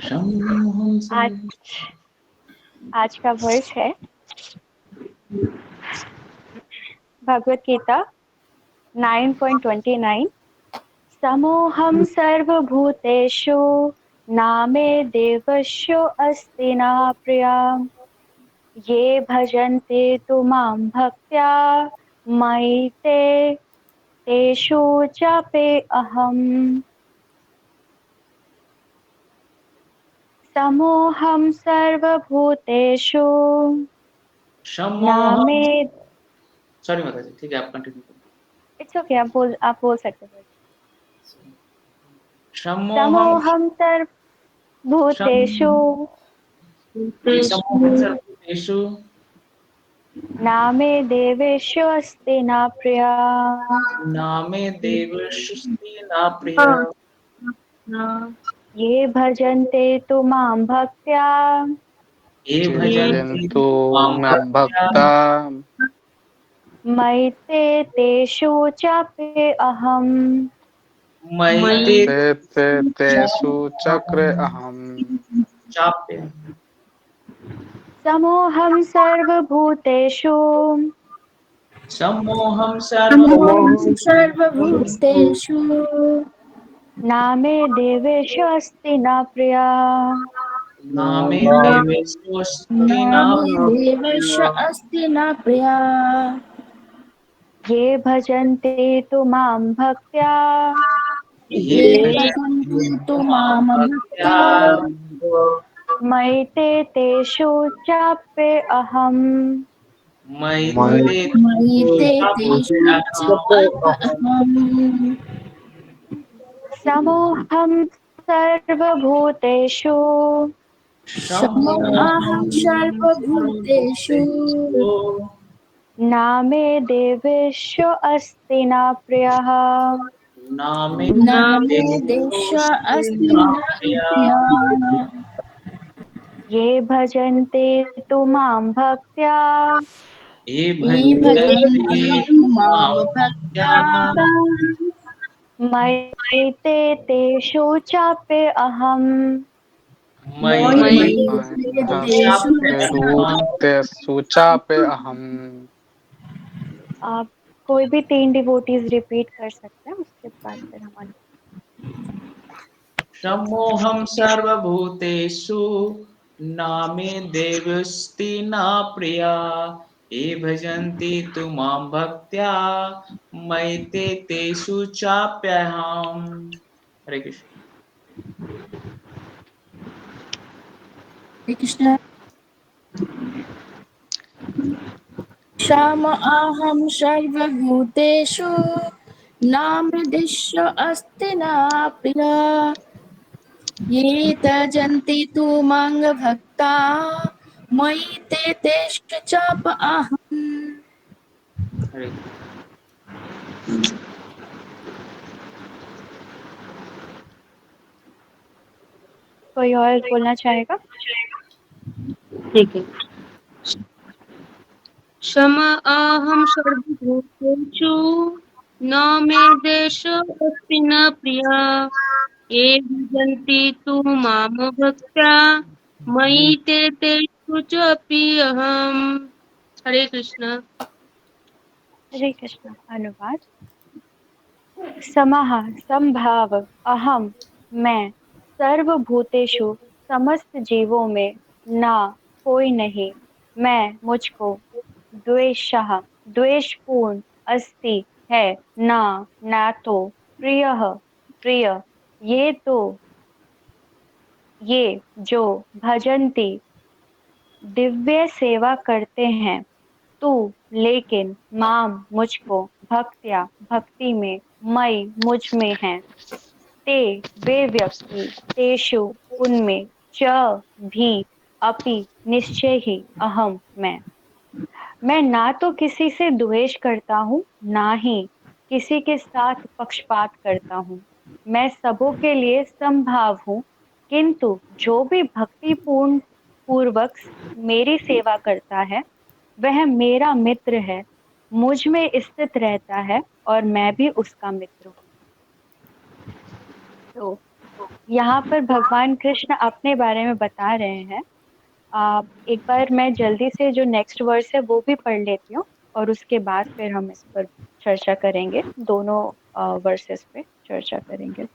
सम्मोहं आज आज का वर्स है भगवत गीता 9.29। समोहं सर्वभूतेषु नामे देवस्य अस्ति न प्रिया। ये भजन्ते तु मां भक्त्या मयि ते तेषु चापि अहम्। समोहं सर्वभूतेषु सम्मोहं नामे। सॉरी माता जी, ठीक है आप कंटिन्यू करें। इट्स ओके, आप बोल सकते हो। सम्मोहं समोहं सर्वभूतेषु सम्मोहं सर्वभूतेषु नामे देवेषु अस्ति न प्रिया। नामे देवसुस्ति न प्रिया। ये भजन्ते तु मां भक्त्या ये भजन्ति भजन्तु मां मां भक्त्या भक्ता मयि ते तेषु चापि अहम्। मयि ते ते तेषु चक्रे अहम्। चाप्य। समोहं सर्वभूतेषु सम्मोहं सर्वभूतेषु नामे देवेषु अस्ति न प्रिया। नामे नाम देवेष्वस्ति न नामे देवस्य प्रिया। अस्ति न प्रिया। ये भजन्ते तु मां भक्त्या ये ये भजन्ति भजन्ति तु मां मां भक्त्या भक्त्या मयि ते तेषु चापि अहम्। मयि मयि ते मयि ते तेषु च अहम्। अहम्। समोहं सर्वभूतेषु समोऽहं सर्वभूतेषु नामे देवेषु अस्ति न प्रियः। नामे नामे देश देवेष्वस्ति अस्ति न न प्रिया। प्रिया। ये भजन्ते तु मां भक्त्या ये ये भजन्ते भजन्ति तु मां मां भक्त्या भक्त्या मयि ते तेषु चापि अहम्। मयि ते मयि ते तेषु च तेषु चापे अहम्। आप कोई भी 3 डिवोटीज रिपीट कर सकते हैं, उसके बाद फिर हम आगे। सम्मोहं सर्वभूतेषु नामे देवस्ति न प्रिया। ये भजन्ति तु मां भक्त्या मयि ते तेषु चाप्यहम्। हरे कृष्ण। हरे कृष्ण। क्षमाहं सर्वभूतेषु नामृदिश्य अस्ति न प्रिया। ये तजन्ति तु मां भक्ता मयि ते तेषु चाप अहम्। हरे कोई और बोलना चाहेगा? ठीक है। क्षमाहं सर्वभूतेषु न मे देशोऽस्ति न प्रिया। ये भजन्ति तु मां भक्त्या मयि ते तेषु चापि अहम्। हरे कृष्ण। हरे कृष्ण। अनुवाद। समः समभाव अहम मैं सर्वभूतेषु समस्त जीवों में ना कोई नहीं मैं मुझको द्वेषः द्वेषपूर्ण अस्ति है ना ना तो प्रियः प्रिय ये जो भजन्ति दिव्य सेवा करते हैं तू लेकिन माम मुझको भक्त्या भक्ति में मई मुझ में है ते वे व्यक्ति तेषु उनमें च भी अपि निश्चय ही अहम मैं ना तो किसी से द्वेष करता हूँ ना ही किसी के साथ पक्षपात करता हूँ। मैं सबों के लिए समभाव हूँ, किंतु जो भी भक्ति पूर्ण पूर्वक मेरी सेवा करता है वह मेरा मित्र है, मुझ में स्थित रहता है और मैं भी उसका मित्र हूँ। तो यहाँ पर भगवान कृष्ण अपने बारे में बता रहे हैं। एक बार मैं जल्दी से जो नेक्स्ट वर्स है वो भी पढ़ लेती हूँ और उसके बाद फिर हम इस पर चर्चा करेंगे, दोनों वर्सेस पे चर्चा करेंगे।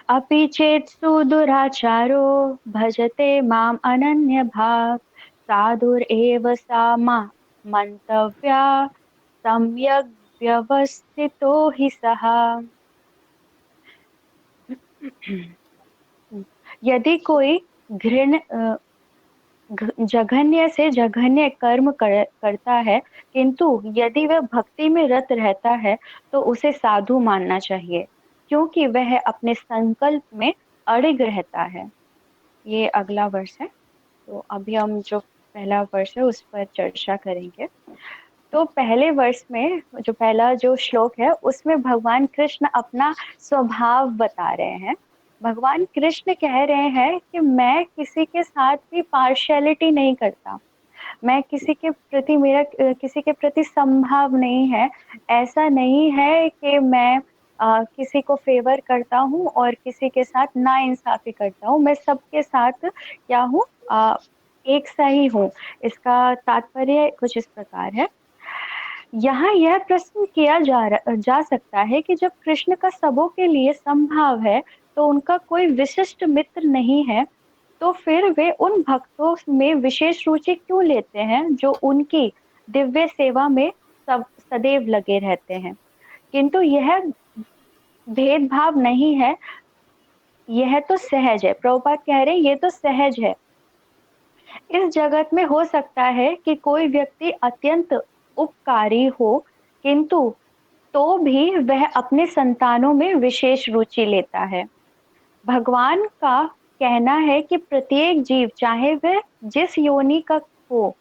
अपि चेत् सुदुराचारो भजते माम् अनन्य भाक् साधुरेव सा मन्तव्या सम्यग् व्यवस्थितो हि सः। यदि कोई जघन्य से जघन्य कर्म करता है, किंतु यदि वह भक्ति में रत रहता है तो उसे साधु मानना चाहिए, क्योंकि वह अपने संकल्प में अड़िग रहता है। ये अगला वर्ष है। तो अभी हम जो पहला वर्ष है उस पर चर्चा करेंगे। तो पहले वर्ष में जो पहला जो श्लोक है उसमें भगवान कृष्ण अपना स्वभाव बता रहे हैं। भगवान कृष्ण कह रहे हैं कि मैं किसी के साथ भी पार्शियलिटी नहीं करता, मैं किसी के प्रति मेरा किसी के प्रति संभाव नहीं है। ऐसा नहीं है कि मैं किसी को फेवर करता हूँ और किसी के साथ ना इंसाफी करता हूँ। मैं सबके साथ क्या हूँ, एक सा ही हूँ। इसका तात्पर्य कुछ इस प्रकार है। यहाँ यह प्रश्न किया जा सकता है कि जब कृष्ण का सबों के लिए संभाव है तो उनका कोई विशिष्ट मित्र नहीं है, तो फिर वे उन भक्तों में विशेष रुचि क्यों लेते हैं जो उनकी दिव्य सेवा में सदैव लगे रहते हैं। किंतु यह भेदभाव नहीं है, यह तो सहज है। प्रभुपाद कह रहे हैं ये तो सहज है। इस जगत में हो सकता है कि कोई व्यक्ति अत्यंत उपकारी हो, किंतु तो भी वह अपने संतानों में विशेष रुचि लेता है। भगवान का कहना है कि प्रत्येक जीव चाहे वह जिस योनि का हो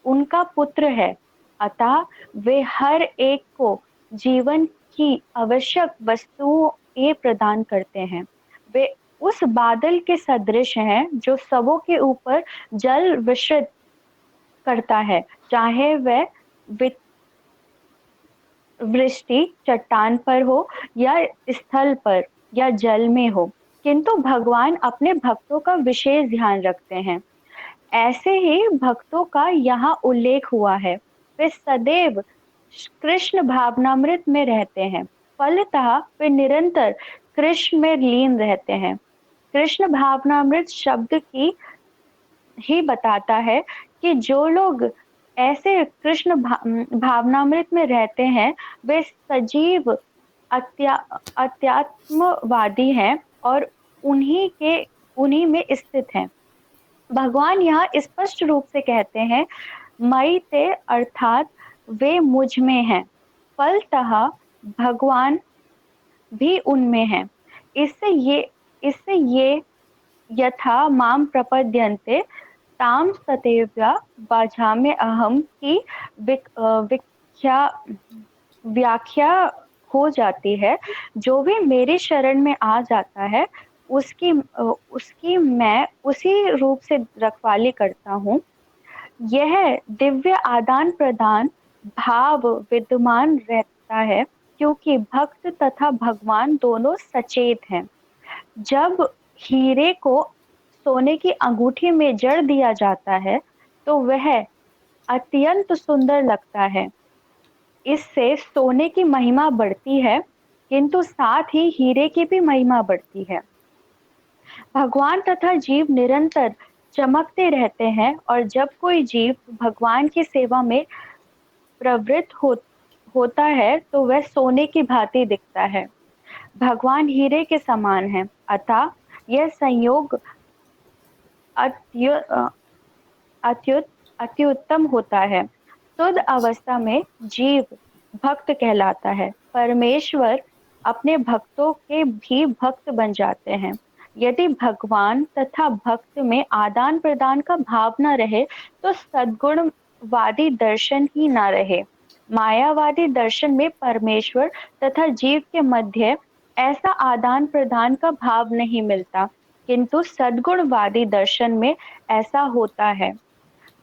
उनका पुत्र है, अतः वे हर एक को जीवन की आवश्यक वस्तुएं प्रदान करते हैं। वे उस बादल के सदृश हैं जो सबों के ऊपर जल विश्रित करता है, चाहे वह वृष्टि चट्टान पर हो या स्थल पर या जल में हो। किंतु भगवान अपने भक्तों का विशेष ध्यान रखते हैं। ऐसे ही भक्तों का यहाँ उल्लेख हुआ है। वे सदैव कृष्ण भावनामृत में रहते हैं, फलतः वे निरंतर कृष्ण में लीन रहते हैं। कृष्ण भावनामृत शब्द की ही बताता है कि जो लोग ऐसे कृष्ण भावनामृत में रहते हैं वे सजीव अध्यात्मवादी हैं और उन्हीं में स्थित हैं। भगवान यहाँ स्पष्ट रूप से कहते हैं मई ते, अर्थात वे मुझ में हैं, फलतः भगवान भी उनमें हैं। इससे ये यथा माम प्रपद्यन्ते ताम तथैव भजामि अहम की व्याख्या हो जाती है। जो भी मेरे शरण में आ जाता है उसकी मैं उसी रूप से रखवाली करता हूँ। यह दिव्य आदान प्रदान भाव विद्यमान रहता है, क्योंकि भक्त तथा भगवान दोनों सचेत हैं। जब हीरे को सोने की अंगूठी में जड़ दिया जाता है तो वह अत्यंत सुंदर लगता है। इससे सोने की महिमा बढ़ती है, किंतु साथ ही हीरे की भी महिमा बढ़ती है। भगवान तथा जीव निरंतर चमकते रहते हैं और जब कोई जीव भगवान की सेवा में प्रवृत्त होता है तो वह सोने की भांति दिखता है। भगवान हीरे के समान है, अतः यह संयोग अत्युत्तम होता है। शुद्ध अवस्था में जीव भक्त कहलाता है। परमेश्वर अपने भक्तों के भी भक्त बन जाते हैं। यदि भगवान तथा भक्त में आदान प्रदान का भाव न रहे तो सद्गुणवादी दर्शन ही न रहे। मायावादी दर्शन में परमेश्वर तथा जीव के मध्य ऐसा आदान प्रदान का भाव नहीं मिलता, किंतु सद्गुणवादी दर्शन में ऐसा होता है।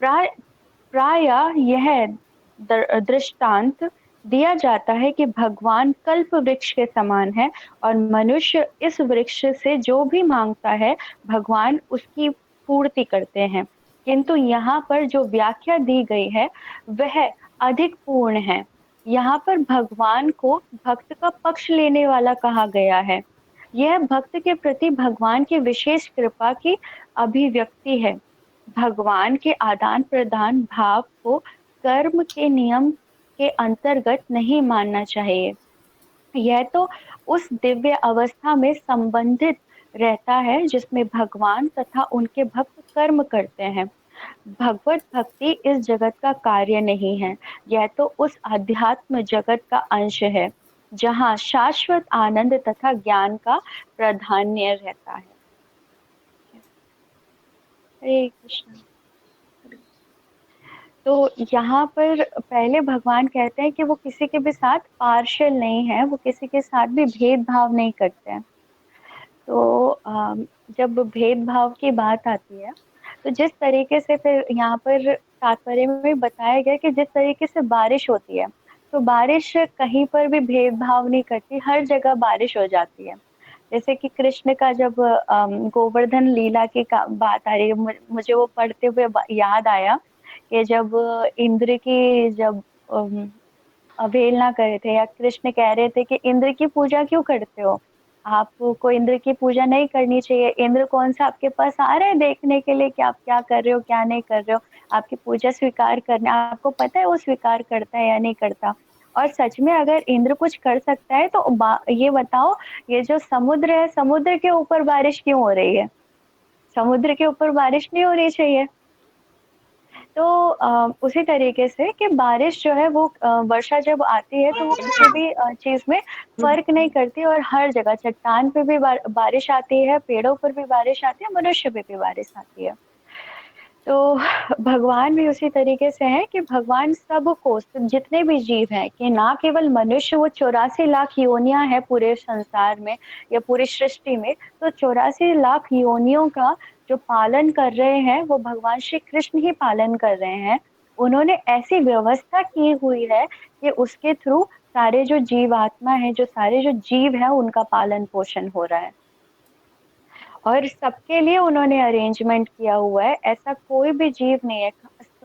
प्राय यह दृष्टांत दिया जाता है कि भगवान कल्प वृक्ष के समान है और मनुष्य इस वृक्ष से जो भी मांगता है भगवान उसकी पूर्ति करते हैं। किंतु यहाँ पर जो व्याख्या दी गई है वह अधिक पूर्ण है। यहाँ पर भगवान को भक्त का पक्ष लेने वाला कहा गया है। यह भक्त के प्रति भगवान की विशेष कृपा की अभिव्यक्ति है। भगवान के आदान-प्रदान भाव को कर्म के नियम के अंतर्गत नहीं मानना चाहिए। यह तो उस दिव्य अवस्था में संबंधित रहता है जिसमें भगवान तथा उनके भक्त कर्म करते हैं। भगवत भक्ति इस जगत का कार्य नहीं है, यह तो उस अध्यात्म जगत का अंश है, जहाँ शाश्वत आनंद तथा ज्ञान का प्राधान्य रहता है। हरे कृष्ण। तो यहाँ पर पहले भगवान कहते हैं कि वो किसी के भी साथ पार्शियल नहीं है, वो किसी के साथ भी भेदभाव नहीं करते हैं। तो जब भेदभाव की बात आती है, तो जिस तरीके से फिर यहाँ पर तात्पर्य में बताया गया कि जिस तरीके से बारिश होती है, तो बारिश कहीं पर भी भेदभाव नहीं करती, हर जगह बारिश हो जाती है। जैसे कि कृष्ण का जब गोवर्धन लीला की बात आ रही है, मुझे वो पढ़ते हुए याद आया कि जब इंद्र की जब अवहेलना कर रहे थे या कृष्ण कह रहे थे कि इंद्र की पूजा क्यों करते हो? आपको इंद्र की पूजा नहीं करनी चाहिए। इंद्र कौन-सा आपके पास आ रहा है देखने के लिए कि आप क्या कर रहे हो, क्या नहीं कर रहे हो? आपकी पूजा स्वीकार करना आपको पता है वो स्वीकार करता है या नहीं करता? और सच में अगर इंद्र कुछ कर सकता है तो ये बताओ, ये जो समुद्र है, समुद्र के ऊपर बारिश क्यों हो रही है? समुद्र के ऊपर बारिश नहीं होनी चाहिए। तो उसी तरीके से कि बारिश जो है वो वर्षा जब आती है तो वो किसी भी चीज़ में फ़र्क नहीं करती और हर जगह चट्टान पे भी बारिश आती है, पेड़ों पर भी बारिश आती है, मनुष्य पे भी बारिश आती है। तो भगवान भी उसी तरीके से हैं कि भगवान सबको जितने भी जीव हैं कि ना केवल मनुष्य, वो 84 लाख योनियाँ हैं पूरे संसार में या पूरी सृष्टि में, तो 84 लाख योनियों का जो पालन कर रहे हैं वो भगवान श्री कृष्ण ही पालन कर रहे हैं। उन्होंने ऐसी व्यवस्था की हुई है कि उसके थ्रू सारे जो जीवात्मा हैं, जो सारे जो जीव हैं उनका पालन-पोषण हो रहा है। और सबके लिए उन्होंने अरेंजमेंट किया हुआ है, ऐसा कोई भी जीव नहीं है।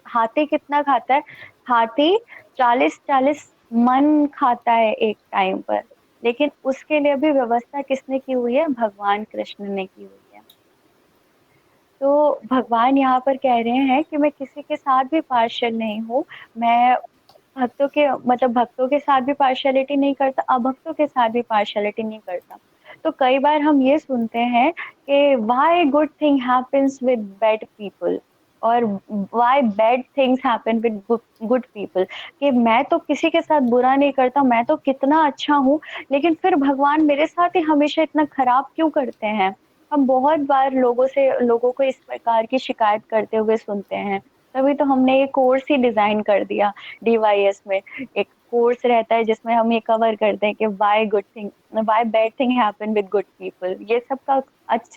हाथी कितना खाता है? हाथी 40-40 मन खाता है एक टाइम पर, लेकिन उसके लिए भी व्यवस्था किसने की हुई है? भगवान कृष्ण ने की हुई है। तो भगवान यहाँ पर कह रहे हैं कि मैं किसी के साथ भी पार्शियल नहीं हूँ, मैं भक्तों के साथ भी पार्शियलिटी नहीं करता, अभक्तों के साथ भी पार्शियलिटी नहीं करता। तो कई बार हम ये सुनते हैं कि why good thing happens with bad people और why bad things happen with good people, कि मैं तो किसी के साथ बुरा नहीं करता, मैं तो कितना अच्छा हूँ, लेकिन फिर भगवान मेरे साथ ही हमेशा इतना खराब क्यों करते हैं? हम बहुत बार लोगों को इस प्रकार की शिकायत करते हुए सुनते हैं। तभी तो हमने ये कोर्स ही डिजाइन कर दिया डीवाईएस में। एक कोर्स रहता है जिसमें हम ये कवर करते हैं कि why bad thing happen with good people. ये सबका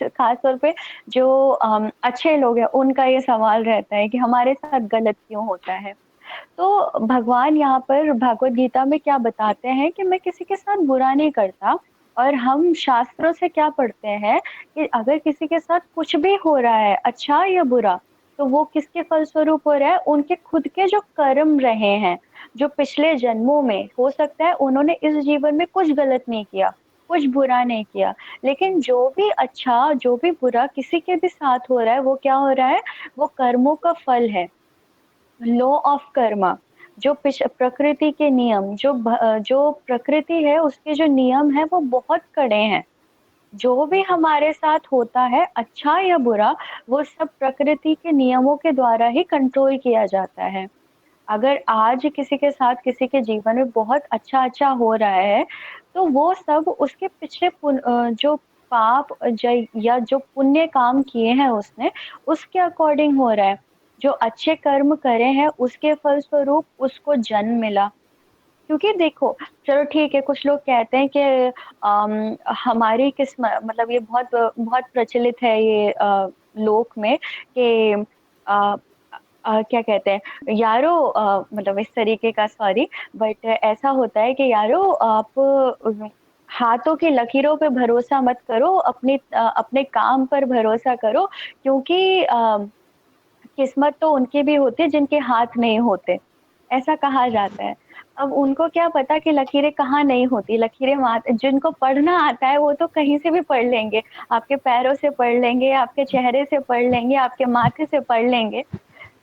खास तौर पे जो अच्छे लोग हैं उनका ये सवाल रहता है कि हमारे साथ गलत क्यों होता है। तो भगवान यहाँ पर भगवत गीता में क्या बताते हैं कि मैं किसी के साथ बुरा नहीं करता। और हम शास्त्रों से क्या पढ़ते हैं कि अगर किसी के साथ कुछ भी हो रहा है, अच्छा या बुरा, तो वो किसके फलस्वरूप हो रहा है? उनके खुद के जो कर्म रहे हैं, जो पिछले जन्मों में हो सकता है उन्होंने इस जीवन में कुछ गलत नहीं किया, कुछ बुरा नहीं किया, लेकिन जो भी अच्छा, जो भी बुरा किसी के भी साथ हो रहा है, वो क्या हो रहा है? वो कर्मों का फल है। लॉ ऑफ कर्मा, जो प्रकृति के नियम, जो प्रकृति है उसके जो नियम है वो बहुत कड़े हैं। जो भी हमारे साथ होता है अच्छा या बुरा, वो सब प्रकृति के नियमों के द्वारा ही कंट्रोल किया जाता है। अगर आज किसी के साथ किसी के जीवन में बहुत अच्छा हो रहा है, तो वो सब उसके पिछले जो पाप या जो पुण्य काम किए हैं उसने, उसके अकॉर्डिंग हो रहा है। जो अच्छे कर्म करे हैं उसके फलस्वरूप उसको जन्म मिला। क्योंकि देखो, चलो ठीक है, कुछ लोग कहते हैं कि हमारी किस्मत, मतलब ये बहुत बहुत प्रचलित है ये लोक में कि क्या कहते हैं यारो, मतलब इस तरीके का, सॉरी, बट ऐसा होता है कि यारो आप हाथों की लकीरों पे भरोसा मत करो, अपने काम पर भरोसा करो, क्योंकि किस्मत तो उनकी भी होती है जिनके हाथ नहीं होते, ऐसा कहा जाता है। अब उनको क्या पता कि लकीरें कहाँ नहीं होती, लकीरें वहाँ, जिनको पढ़ना आता है वो तो कहीं से भी पढ़ लेंगे, आपके पैरों से पढ़ लेंगे, आपके चेहरे से पढ़ लेंगे, आपके माथे से पढ़ लेंगे।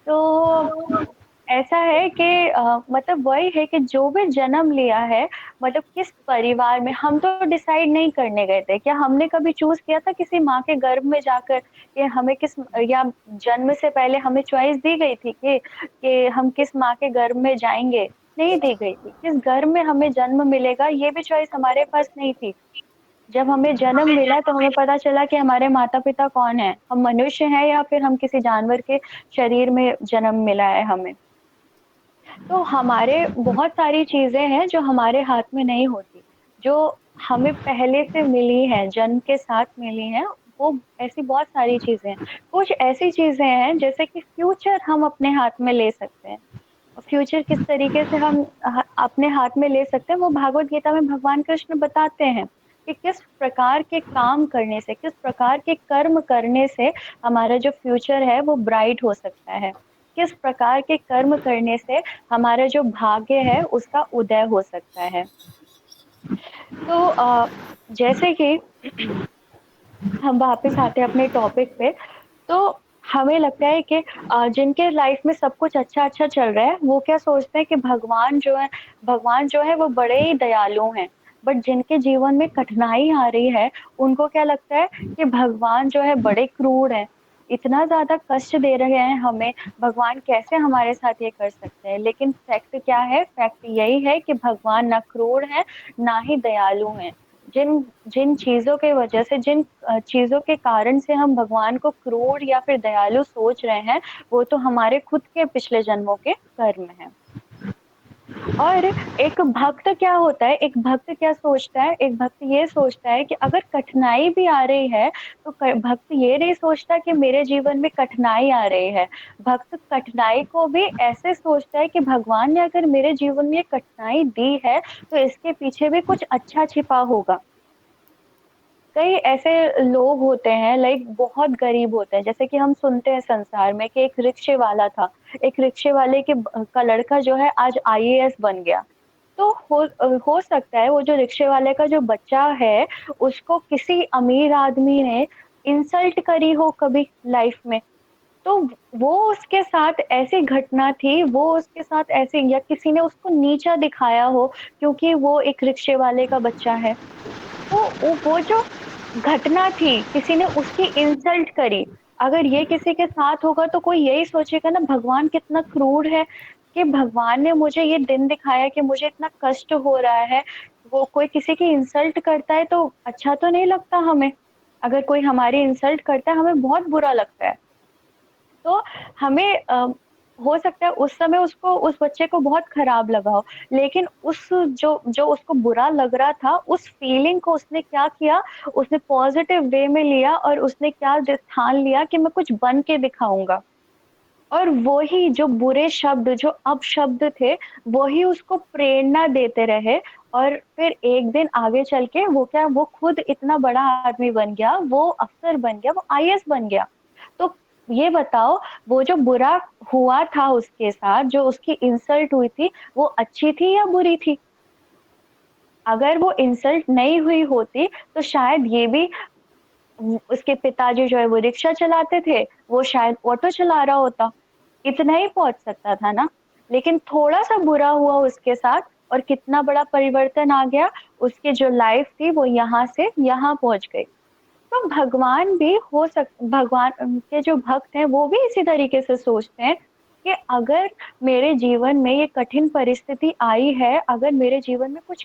तो ऐसा है कि मतलब वही है कि जो भी जन्म लिया है, मतलब किस परिवार में, हम तो डिसाइड नहीं करने गए थे। क्या हमने कभी चूज़ किया था किसी माँ के गर्भ में जाकर कि हमें किस, या जन्म से पहले हमें चॉइस दी गई थी कि हम किस माँ के गर्भ में जाएँगे? नहीं दी गई थी। किस गर्भ में हमें जन्म मिलेगा ये भी चॉइस हमारे पास नहीं थी। जब हमें जन्म मिला तो हमें पता चला कि हमारे माता-पिता कौन हैं, हम मनुष्य हैं या फिर हम किसी जानवर के शरीर में जन्म मिला है हमें। तो हमारे बहुत सारी चीज़ें हैं जो हमारे हाथ में नहीं होती, जो हमें पहले से मिली हैं, जन्म के साथ मिली हैं, वो ऐसी बहुत सारी चीज़ें हैं। कुछ ऐसी चीज़ें हैं जैसे कि फ्यूचर हम अपने हाथ में ले सकते हैं। फ्यूचर किस तरीके से हम अपने हाथ में ले सकते हैं, वो भागवत गीता में भगवान कृष्ण बताते हैं कि किस प्रकार के काम करने से, किस प्रकार के कर्म करने से हमारा जो फ्यूचर है वो ब्राइट हो सकता है। किस प्रकार के कर्म करने से हमारा जो भाग्य है उसका उदय हो सकता है। तो जैसे कि हम वापस आते हैं अपने टॉपिक पे, तो हमें लगता है कि जिनके लाइफ में सब कुछ अच्छा-अच्छा चल रहा है, वो क्या सोचते हैं कि भगवान जो है वो बड़े ही दयालु हैं। बट जिनके जीवन में कठिनाई आ रही है, उनको क्या लगता है कि भगवान जो है बड़े क्रूर हैं, इतना ज़्यादा कष्ट दे रहे हैं हमें, भगवान कैसे हमारे साथ ये कर सकते हैं? लेकिन फैक्ट क्या है? फैक्ट यही है कि भगवान ना क्रूर हैं, ना ही दयालु हैं। जिन जिन चीज़ों के वजह से, जिन चीज़ों के कारण से हम भगवान को क्रूर या फिर दयालु सोच रहे हैं, वो तो हमारे खुद के पिछले जन्मों के कर्म हैं। और एक भक्त क्या होता है, एक भक्त क्या सोचता है, एक भक्त ये सोचता है कि अगर कठिनाई भी आ रही है, तो क भक्त ये नहीं सोचता कि मेरे जीवन में कठिनाई आ रही है। भक्त कठिनाई को भी ऐसे सोचता है कि भगवान ने अगर मेरे जीवन में ये कठिनाई दी है, तो इसके पीछे भी कुछ अच्छा छिपा होगा। कई ऐसे लोग होते हैं, लाइक बहुत गरीब होते हैं, जैसे कि हम सुनते हैं संसार में कि एक रिक्शे वाला था, एक रिक्शे वाले का लड़का जो है आज आईएएस बन गया। तो हो सकता है वो जो रिक्शे वाले का जो बच्चा है, उसको किसी अमीर आदमी ने इंसल्ट करी हो कभी लाइफ में, तो वो उसके साथ ऐसी घटना थी, वो उसके साथ ऐसे, या किसी ने उसको नीचा दिखाया हो क्योंकि वो एक रिक्शे वाले का बच्चा है। तो वो जो घटना थी, किसी ने उसकी इंसल्ट करी। अगर ये किसी के साथ होगा तो कोई यही सोचेगा ना, भगवान कितना क्रूर है कि भगवान ने मुझे ये दिन दिखाया कि मुझे इतना कष्ट हो रहा है। वो कोई किसी की इंसल्ट करता है तो अच्छा तो नहीं लगता हमें। अगर कोई हमारी इंसल्ट करता है हमें बहुत बुरा लगता है। तो हमें हो सकता है उस समय उसको, उस बच्चे को बहुत खराब लगा हो, लेकिन उस जो जो उसको बुरा लग रहा था, उस फीलिंग को उसने क्या किया, उसने पॉजिटिव वे में लिया और उसने क्या ठान लिया कि मैं कुछ बन के दिखाऊँगा। और वही जो बुरे शब्द, जो अपशब्द थे, वही उसको प्रेरणा देते रहे और फिर एक दिन आगे चल के वो क्या, वो खुद इतना बड़ा आदमी बन गया, वो अफ़सर बन गया, वो आईएएस बन गया। तो ये बताओ, वो जो बुरा हुआ था उसके साथ, जो उसकी इंसल्ट हुई थी, वो अच्छी थी या बुरी थी? अगर वो इंसल्ट नहीं हुई होती, तो शायद ये भी, उसके पिताजी जो है वो रिक्शा चलाते थे, वो शायद ऑटो चला रहा होता, इतना ही पहुँच सकता था ना। लेकिन थोड़ा-सा बुरा हुआ उसके साथ और कितना बड़ा परिवर्तन आ गया, उसकी जो लाइफ़ थी वो यहाँ से यहाँ पहुँच गई। तो भगवान भी भगवान के जो भक्त हैं वो भी इसी तरीके से सोचते हैं कि अगर मेरे जीवन में ये कठिन परिस्थिति आई है, अगर मेरे जीवन में कुछ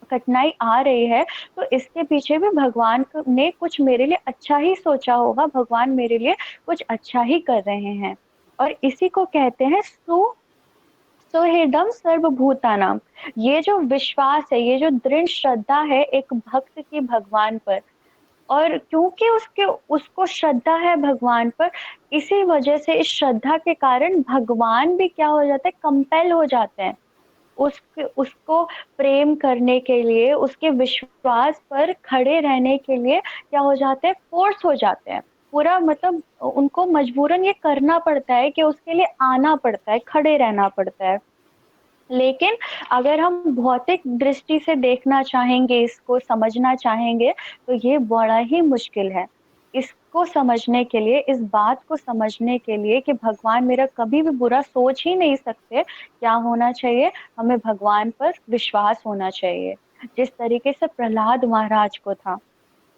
कठिनाई आ रही है, तो इसके पीछे भी भगवान ने कुछ मेरे लिए अच्छा ही सोचा होगा, भगवान मेरे लिए कुछ अच्छा ही कर रहे हैं। और इसी को कहते हैं सुहृदम सर्वभूतानां। ये जो विश्वास है, ये जो दृढ़ श्रद्धा है एक भक्त की भगवान पर, और क्योंकि उसके उसको श्रद्धा है भगवान पर, इसी वजह से इस श्रद्धा के कारण भगवान भी क्या हो जाता है, कंपेल हो जाते हैं उसको प्रेम करने के लिए, उसके विश्वास पर खड़े रहने के लिए क्या हो जाते हैं, फोर्स हो जाते हैं। पूरा मतलब उनको मजबूरन ये करना पड़ता है कि उसके लिए आना पड़ता है, खड़े रहना पड़ता है। लेकिन अगर हम भौतिक दृष्टि से देखना चाहेंगे, इसको समझना चाहेंगे, तो ये बड़ा ही मुश्किल है। इसको समझने के लिए, इस बात को समझने के लिए कि भगवान मेरा कभी भी बुरा सोच ही नहीं सकते, क्या होना चाहिए? हमें भगवान पर विश्वास होना चाहिए। जिस तरीके से प्रहलाद महाराज को था,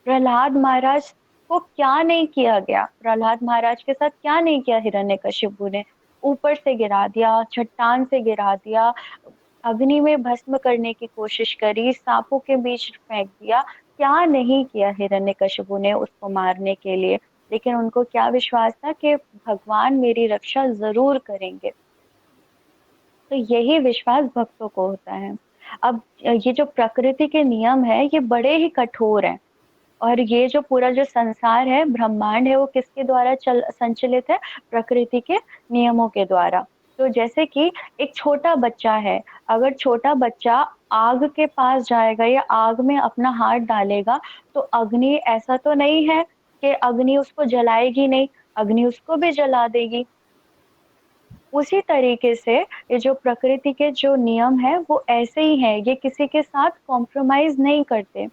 प्रहलाद महाराज को क्या नहीं किया गया, प्रहलाद महाराज के साथ क्या नहीं किया हिरण्यकशिपु ने, ऊपर से गिरा दिया, चट्टान से गिरा दिया, अग्नि में भस्म करने की कोशिश करी, सांपों के बीच फेंक दिया, क्या नहीं किया हिरण्यकशिपु ने उसको मारने के लिए। लेकिन उनको क्या विश्वास था कि भगवान मेरी रक्षा जरूर करेंगे। तो यही विश्वास भक्तों को होता है। अब ये जो प्रकृति के नियम है ये बड़े ही कठोर हैं, और ये जो पूरा जो संसार है, ब्रह्मांड है, वो किसके द्वारा चल संचालित है? प्रकृति के नियमों के द्वारा। तो जैसे कि एक छोटा बच्चा है, अगर छोटा बच्चा आग के पास जाएगा या आग में अपना हाथ डालेगा, तो अग्नि, ऐसा तो नहीं है कि अग्नि उसको जलाएगी नहीं, अग्नि उसको भी जला देगी। उसी तरीके से ये जो प्रकृति के जो नियम है वो ऐसे ही है, ये किसी के साथ कॉम्प्रोमाइज नहीं करते।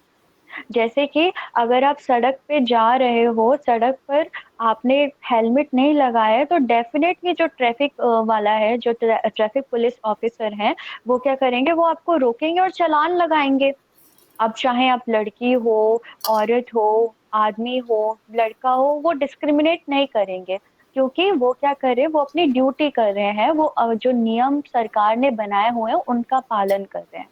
जैसे कि अगर आप सड़क पे जा रहे हो, सड़क पर आपने हेलमेट नहीं लगाया है, तो डेफिनेटली जो ट्रैफिक वाला है, जो ट्रैफिक पुलिस ऑफिसर हैं, वो क्या करेंगे, वो आपको रोकेंगे और चालान लगाएंगे। अब चाहे आप लड़की हो, औरत हो, आदमी हो, लड़का हो, वो डिस्क्रिमिनेट नहीं करेंगे, क्योंकि वो क्या कर रहे हैं, वो अपनी ड्यूटी कर रहे हैं, वो जो नियम सरकार ने बनाए हुए हैं उनका पालन कर रहे हैं।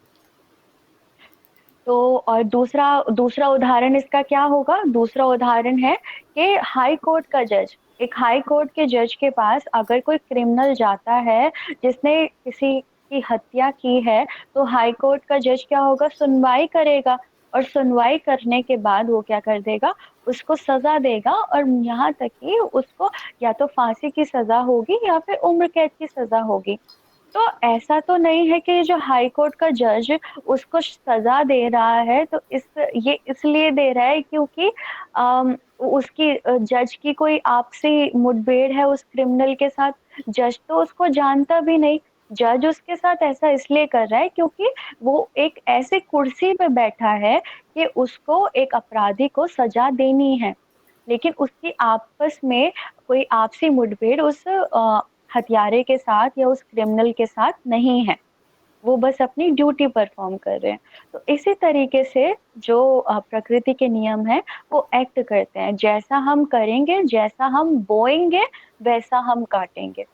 तो और दूसरा दूसरा उदाहरण इसका क्या होगा? दूसरा उदाहरण है कि हाई कोर्ट का जज, एक हाई कोर्ट के जज के पास अगर कोई क्रिमिनल जाता है जिसने किसी की हत्या की है, तो हाई कोर्ट का जज क्या होगा, सुनवाई करेगा, और सुनवाई करने के बाद वो क्या कर देगा, उसको सजा देगा, और यहाँ तक कि उसको या तो फांसी की सजा होगी या फिर उम्र कैद की सजा होगी। तो ऐसा तो नहीं है कि जो हाई कोर्ट का जज उसको सजा दे रहा है, तो ये इसलिए दे रहा है क्योंकि उसकी जज की कोई आपसी मुठभेड़ है उस क्रिमिनल के साथ। जज तो उसको जानता भी नहीं, जज उसके साथ ऐसा इसलिए कर रहा है क्योंकि वो एक ऐसी कुर्सी पे बैठा है कि उसको एक अपराधी को सजा देनी है, लेकिन उसकी आपस में कोई आपसी मुठभेड़ उस हत्यारे के साथ या उस क्रिमिनल के साथ नहीं है, वो बस अपनी ड्यूटी परफॉर्म कर रहे हैं। तो इसी तरीके से जो प्रकृति के नियम है वो एक्ट करते हैं, जैसा हम करेंगे, जैसा हम बोएंगे, वैसा हम काटेंगे।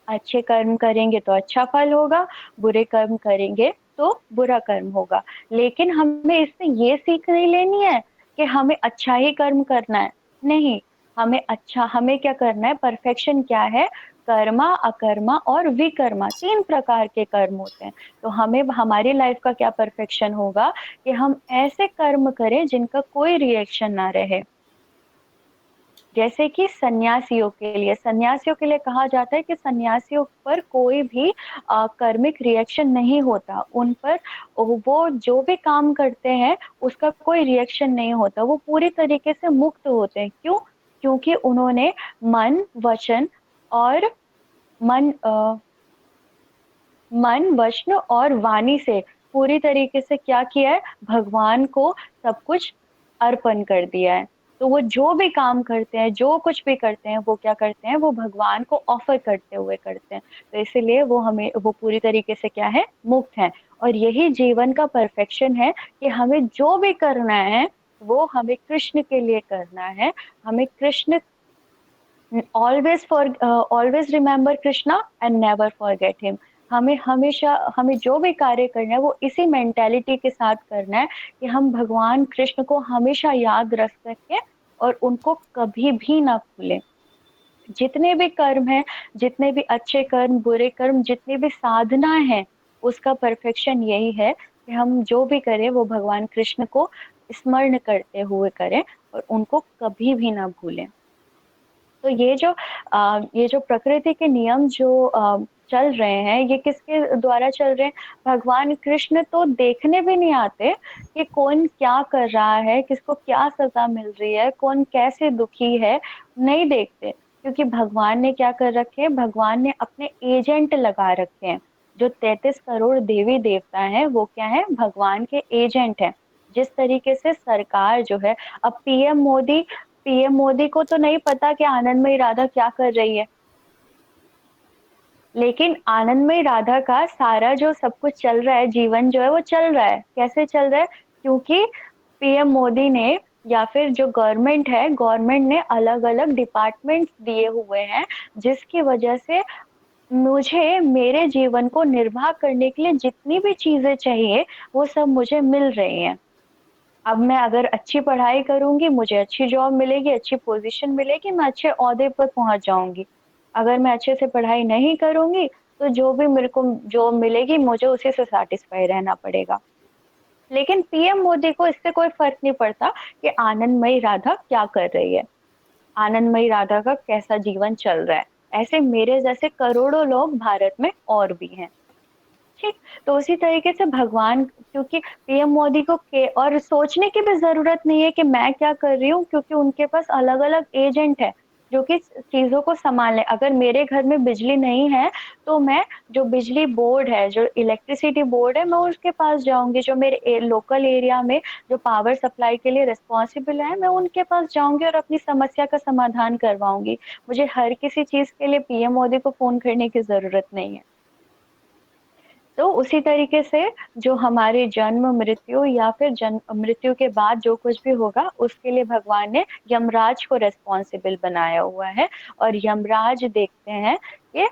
अच्छे कर्म करेंगे तो अच्छा फल होगा, बुरे कर्म करेंगे तो बुरा कर्म होगा। लेकिन हमें इससे ये सीख नहीं लेनी है कि हमें अच्छा ही कर्म करना है, नहीं, हमें क्या करना है, परफेक्शन क्या है, कर्मा, अकर्मा और विकर्मा, 3 प्रकार के कर्म होते हैं। तो हमें हमारी लाइफ का क्या परफेक्शन होगा कि हम ऐसे कर्म करें जिनका कोई रिएक्शन ना रहे। जैसे कि सन्यासियों के लिए कहा जाता है कि सन्यासियों पर कोई भी कर्मिक रिएक्शन नहीं होता, उन पर वो जो भी काम करते हैं उसका कोई रिएक्शन नहीं होता, वो पूरी तरीके से मुक्त होते हैं। क्यों? क्योंकि उन्होंने मन, वचन और मन मन, वचन और वाणी से पूरी तरीके से क्या किया है, भगवान को सब कुछ अर्पण कर दिया है। तो वो जो भी काम करते हैं, जो कुछ भी करते हैं, वो क्या करते हैं, वो भगवान को ऑफर करते हुए करते हैं। तो इसीलिए वो पूरी तरीके से क्या है, मुक्त है। और यही जीवन का परफेक्शन है कि हमें जो भी करना है वो हमें कृष्ण के लिए करना है। हमें Krishna, always remember Krishna and never forget him. हमें जो भी कार्य करना है वो इसी मेंटेलिटी के साथ करना है कि हम भगवान कृष्ण को हमेशा याद रख सकें और उनको कभी भी ना भूलें। जितने भी कर्म हैं, जितने भी अच्छे कर्म, बुरे कर्म, जितनी भी साधना है, उसका परफेक्शन यही है कि हम जो भी करें वो भगवान कृष्ण को स्मरण करते हुए करें और उनको कभी भी ना भूलें। तो ये जो प्रकृति के नियम जो चल रहे हैं, ये किसके द्वारा चल रहे हैं? भगवान कृष्ण तो देखने भी नहीं आते कि कौन क्या कर रहा है, किसको क्या सजा मिल रही है, कौन कैसे दुखी है, नहीं देखते। क्योंकि भगवान ने क्या कर रखे हैं? भगवान ने अपने एजेंट लगा रखे हैं। जो 33 करोड़ देवी देवता हैं, वो क्या है? भगवान के एजेंट हैं। जिस तरीके से सरकार जो है, अब पीएम मोदी को तो नहीं पता कि आनंदमयी राधा क्या कर रही है, लेकिन आनंदमयी राधा का सारा जो सब कुछ चल रहा है, जीवन जो है वो चल रहा है। कैसे चल रहा है? क्योंकि पीएम मोदी ने या फिर जो गवर्नमेंट ने अलग अलग डिपार्टमेंट्स दिए हुए हैं, जिसकी वजह से मुझे मेरे जीवन को निर्वाह करने के लिए जितनी भी चीजें चाहिए, वो सब मुझे मिल रही हैं। अब मैं अगर अच्छी पढ़ाई करूँगी, मुझे अच्छी जॉब मिलेगी, अच्छी पोज़ीशन मिलेगी, मैं अच्छे ओहदे पर पहुँच जाऊँगी। अगर मैं अच्छे से पढ़ाई नहीं करूँगी, तो जो भी मेरे को जॉब मिलेगी, मुझे उसी से सैटिस्फाई रहना पड़ेगा। लेकिन पीएम मोदी को इससे कोई फ़र्क नहीं पड़ता कि आनंदमयी राधा क्या कर रही है, आनंदमयी राधा का कैसा जीवन चल रहा है। ऐसे मेरे जैसे करोड़ों लोग भारत में और भी हैं। ठीक, तो उसी तरीके से भगवान, क्योंकि पीएम मोदी को के और सोचने की भी ज़रूरत नहीं है कि मैं क्या कर रही हूँ, क्योंकि उनके पास अलग-अलग एजेंट हैं, जो कि चीज़ों को सँभालें। अगर मेरे घर में बिजली नहीं है, तो मैं जो बिजली बोर्ड है, जो इलेक्ट्रिसिटी बोर्ड है, मैं उसके पास जाऊँगी। जो मेरे लोकल एरिया में जो पावर सप्लाई के लिए रिस्पॉन्सिबल है, मैं उनके पास जाऊँगी और अपनी समस्या का समाधान करवाऊँगी। मुझे हर किसी चीज़ के लिए पीएम मोदी को फ़ोन करने की ज़रूरत नहीं है। तो उसी तरीके से जो हमारे जन्म मृत्यु या फिर जन्म मृत्यु के बाद जो कुछ भी होगा, उसके लिए भगवान ने यमराज को रिस्पॉन्सिबल बनाया हुआ है। और यमराज देखते हैं कि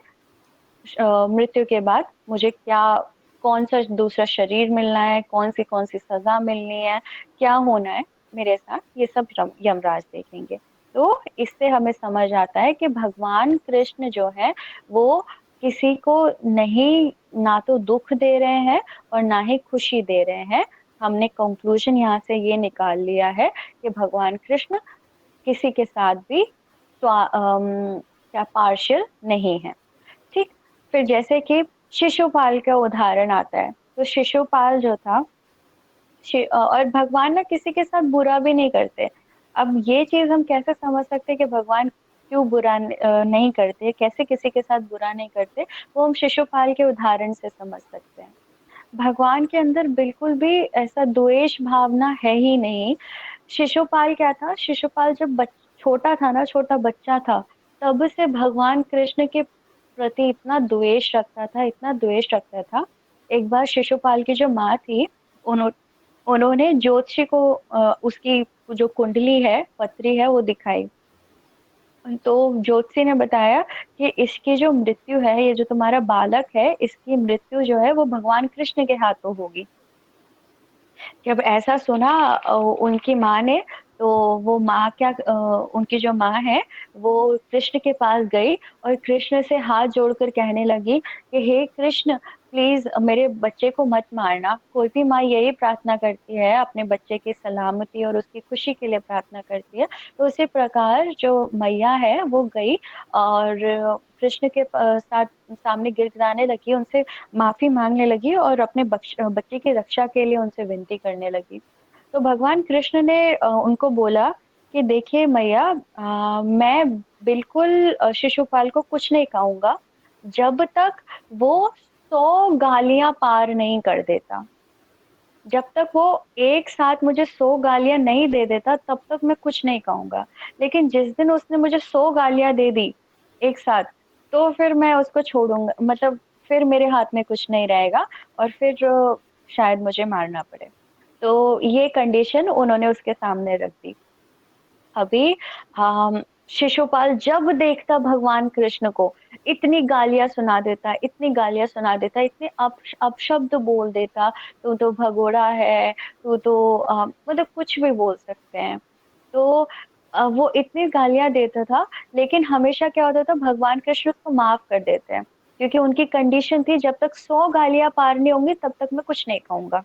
मृत्यु के बाद मुझे क्या, कौन सा दूसरा शरीर मिलना है, कौन सी सजा मिलनी है, क्या होना है मेरे साथ, ये सब यमराज देखेंगे। तो इससे हमें समझ आता है कि भगवान कृष्ण जो है, वो किसी को नहीं, ना तो दुख दे रहे हैं और ना ही खुशी दे रहे हैं। हमने कंक्लूजन यहाँ से ये निकाल लिया है कि भगवान कृष्ण किसी के साथ भी क्या पार्शियल नहीं है। ठीक, फिर जैसे कि शिशुपाल का उदाहरण आता है, तो शिशुपाल जो था, और भगवान ना किसी के साथ बुरा भी नहीं करते। अब ये चीज़ हम कैसे समझ सकते हैं कि भगवान क्यों नहीं करते, कैसे किसी के साथ बुरा नहीं करते, वो हम शिशुपाल के उदाहरण से समझ सकते हैं। भगवान के अंदर बिल्कुल भी ऐसा द्वेष भावना है ही नहीं। शिशुपाल क्या था? शिशुपाल जब छोटा था ना, छोटा बच्चा था, तब से भगवान कृष्ण के प्रति इतना द्वेष रखता था, इतना द्वेष रखता था। एक बार शिशुपाल की जो माँ थी, उन्होंने ज्योतिषी को उसकी जो कुंडली है, पत्री है, वो दिखाई। तो ज्योतिषी ने बताया कि इसकी जो मृत्यु है, ये जो तुम्हारा बालक है, इसकी मृत्यु जो है वो भगवान कृष्ण के हाथों होगी। जब ऐसा सुना उनकी माँ ने, तो वो माँ उनकी जो माँ है, वो कृष्ण के पास गई और कृष्ण से हाथ जोड़कर कहने लगी कि हे कृष्ण, प्लीज मेरे बच्चे को मत मारना। कोई भी माँ यही प्रार्थना करती है, अपने बच्चे की सलामती और उसकी खुशी के लिए प्रार्थना करती है। तो उसी प्रकार जो मैया है, वो गई और कृष्ण के साथ सामने गिड़गिड़ाने लगी, उनसे माफी मांगने लगी और अपने बच्चे की रक्षा के लिए उनसे विनती करने लगी। तो भगवान कृष्ण ने उनको बोला कि देखिए मैया, मैं बिल्कुल शिशुपाल को कुछ नहीं कहूंगा, जब तक वो 100 गालियां पार नहीं कर देता। जब तक वो एक साथ मुझे 100 गालियां नहीं दे देता, तब तक मैं कुछ नहीं कहूंगा। लेकिन जिस दिन उसने मुझे 100 गालियां दे दी एक साथ, तो फिर मैं उसको छोड़ूंगा, मतलब फिर मेरे हाथ में कुछ नहीं रहेगा और फिर शायद मुझे मारना पड़े। तो ये कंडीशन उन्होंने उसके सामने रख दी। अभी शिशुपाल जब देखता भगवान कृष्ण को, इतनी गालियां सुना देता, इतनी गालियां सुना देता, इतने अपशब्द बोल देता, तू तो भगोड़ा है, तू तो मतलब कुछ भी बोल सकते हैं। तो वो इतनी गालियां देता था, लेकिन हमेशा क्या होता था, भगवान कृष्ण उसको माफ कर देते हैं, क्योंकि उनकी कंडीशन थी, जब तक 100 गालियां पार नहीं होंगी तब तक मैं कुछ नहीं खाऊंगा।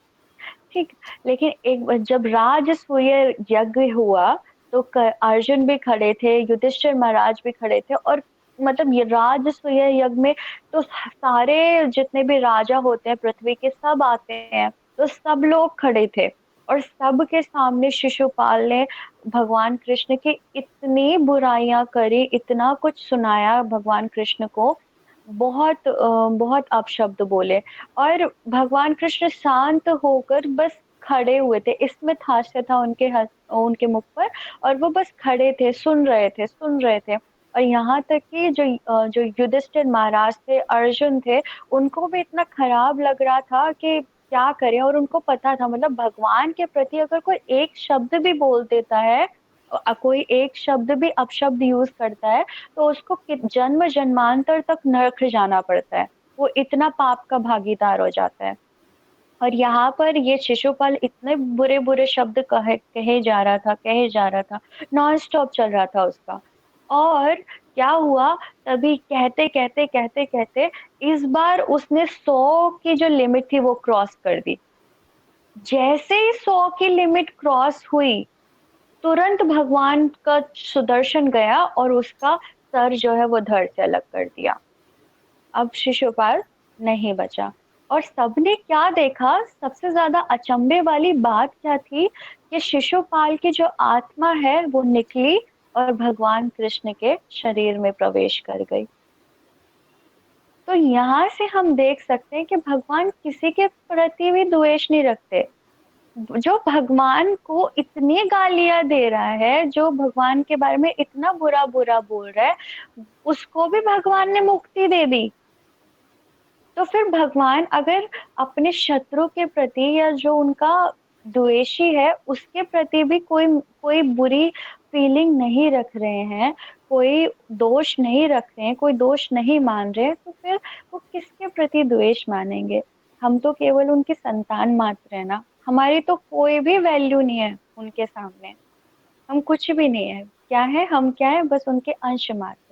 ठीक। लेकिन एक जब राजसूय यज्ञ हुआ तो अर्जुन भी खड़े थे, युधिष्ठिर महाराज भी खड़े थे, और मतलब ये राजसूय यज्ञ में तो सारे जितने भी राजा होते हैं पृथ्वी के सब आते हैं, तो सब लोग खड़े थे और सबके सामने शिशुपाल ने भगवान कृष्ण की इतनी बुराइयां करी, इतना कुछ सुनाया भगवान कृष्ण को, बहुत अपशब्द बोले। और भगवान कृष्ण शांत होकर बस खड़े हुए थे, इसमें हास्य था उनके मुख पर, और वो बस खड़े थे, सुन रहे थे। और यहाँ तक कि जो युधिष्ठिर महाराज थे, अर्जुन थे, उनको भी इतना खराब लग रहा था कि क्या करें। और उनको पता था, मतलब भगवान के प्रति अगर कोई एक शब्द भी बोल देता है, कोई एक शब्द भी अपशब्द यूज करता है, तो उसको जन्म जन्मांतर तक नरक जाना पड़ता है, वो इतना पाप का भागीदार हो जाता है। और यहाँ पर ये शिशुपाल इतने बुरे बुरे शब्द कहे जा रहा था, नॉन स्टॉप चल रहा था उसका। और क्या हुआ, तभी कहते इस बार उसने 100 की जो लिमिट थी वो क्रॉस कर दी। जैसे ही 100 की लिमिट क्रॉस हुई, तुरंत भगवान का सुदर्शन गया और उसका सर जो है वो धड़ से अलग कर दिया। अब शिशुपाल नहीं बचा। और सबने क्या देखा, सबसे ज्यादा अचंभे वाली बात क्या थी कि शिशुपाल की जो आत्मा है वो निकली और भगवान कृष्ण के शरीर में प्रवेश कर गई। तो यहाँ से हम देख सकते हैं कि भगवान किसी के प्रति भी द्वेष नहीं रखते। जो भगवान को इतनी गालियां दे रहा है, जो भगवान के बारे में इतना बुरा बुरा बोल रहा है, उसको भी भगवान ने मुक्ति दे दी। तो फिर भगवान अगर अपने शत्रु के प्रति या जो उनका द्वेषी है उसके प्रति भी कोई कोई बुरी फीलिंग नहीं रख रहे हैं, कोई दोष नहीं रख रहे हैं, कोई दोष नहीं मान रहे हैं, तो फिर वो किसके प्रति द्वेष मानेंगे। हम तो केवल उनकी संतान मात्र है ना, हमारी तो कोई भी वैल्यू नहीं है उनके सामने, हम कुछ भी नहीं है। क्या है, हम क्या है, बस उनके अंश मात्र।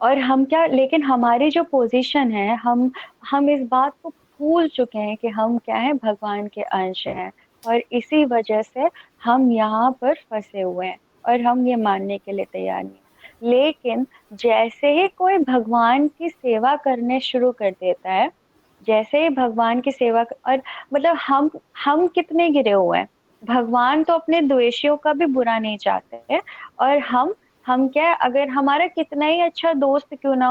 और हम क्या, लेकिन हमारी जो पोजीशन है, हम इस बात को भूल चुके हैं कि हम क्या है, भगवान के अंश हैं। और इसी वजह से हम यहाँ पर फंसे हुए हैं और हम ये मानने के लिए तैयार नहीं हैं। लेकिन जैसे ही कोई भगवान की सेवा करने शुरू कर देता है, जैसे ही भगवान की और मतलब हम कितने गिरे हुए हैं। भगवान तो अपने द्वेषियों का भी बुरा नहीं चाहते हैं। और हम क्या, अगर हमारा कितना ही अच्छा दोस्त क्यों ना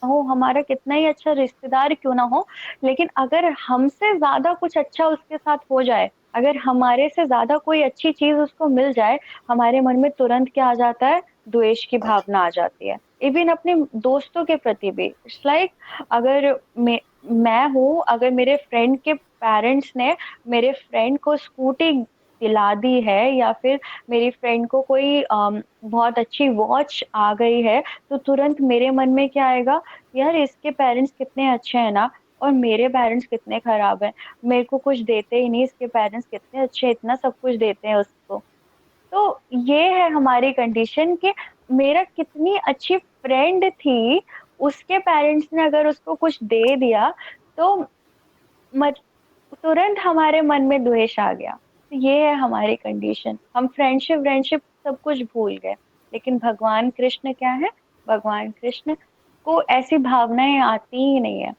हो, हमारा कितना ही अच्छा रिश्तेदार क्यों ना हो, लेकिन अगर हमसे ज्यादा कुछ अच्छा उसके साथ हो जाए, अगर हमारे से ज्यादा कोई अच्छी चीज उसको मिल जाए, हमारे मन में तुरंत क्या आ जाता है, द्वेष की भावना आ जाती है। इवन अपने दोस्तों के प्रति भी इट्स लाइक, अगर मैं हूँ, अगर मेरे फ्रेंड के पेरेंट्स ने मेरे फ्रेंड को स्कूटी दिला दी है, या फिर मेरी फ्रेंड को कोई बहुत अच्छी वॉच आ गई है, तो तुरंत मेरे मन में क्या आएगा, यार इसके पेरेंट्स कितने अच्छे हैं ना, और मेरे पेरेंट्स कितने खराब हैं, मेरे को कुछ देते ही नहीं, इसके पेरेंट्स कितने अच्छे, इतना सब कुछ देते हैं उसको। तो ये है हमारी कंडीशन कि मेरा कितनी अच्छी फ्रेंड थी, उसके पेरेंट्स ने अगर उसको कुछ दे दिया, तो मत तुरंत हमारे मन में द्वेष आ गया। तो ये है हमारी कंडीशन, हम फ्रेंडशिप व्रेंडशिप सब कुछ भूल गए। लेकिन भगवान कृष्ण क्या है, भगवान कृष्ण को ऐसी भावनाएं आती ही नहीं है।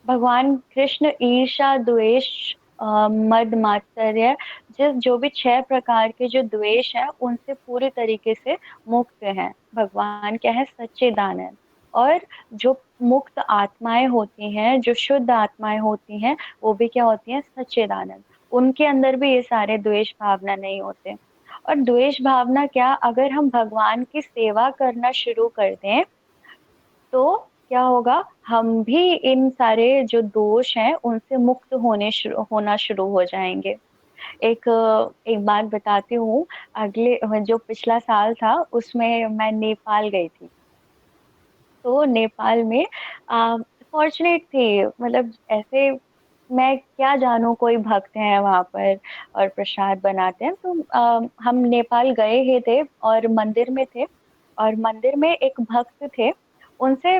भगवान कृष्ण ईर्ष्या, द्वेष, मद मात्सर्य, जो भी 6 प्रकार के जो द्वेष है उनसे पूरी तरीके से मुक्त हैं। भगवान क्या है, सच्चिदानंद। और जो मुक्त आत्माएं होती हैं, जो शुद्ध आत्माएं होती हैं, वो भी क्या होती हैं, सच्चिदानंद। उनके अंदर भी ये सारे द्वेष भावना नहीं होते। और द्वेष भावना क्या, अगर हम भगवान की सेवा करना शुरू कर दें, तो क्या होगा, हम भी इन सारे जो दोष हैं उनसे मुक्त होना शुरू हो जाएंगे। एक बात बताती हूँ। अगले जो पिछला साल था उसमें मैं नेपाल गई थी। तो नेपाल में फॉर्चुनेट थी, मतलब ऐसे मैं क्या जानूं, कोई भक्त हैं वहां पर और प्रसाद बनाते हैं, तो हम नेपाल गए ही थे और मंदिर में थे। और मंदिर में एक भक्त थे, उनसे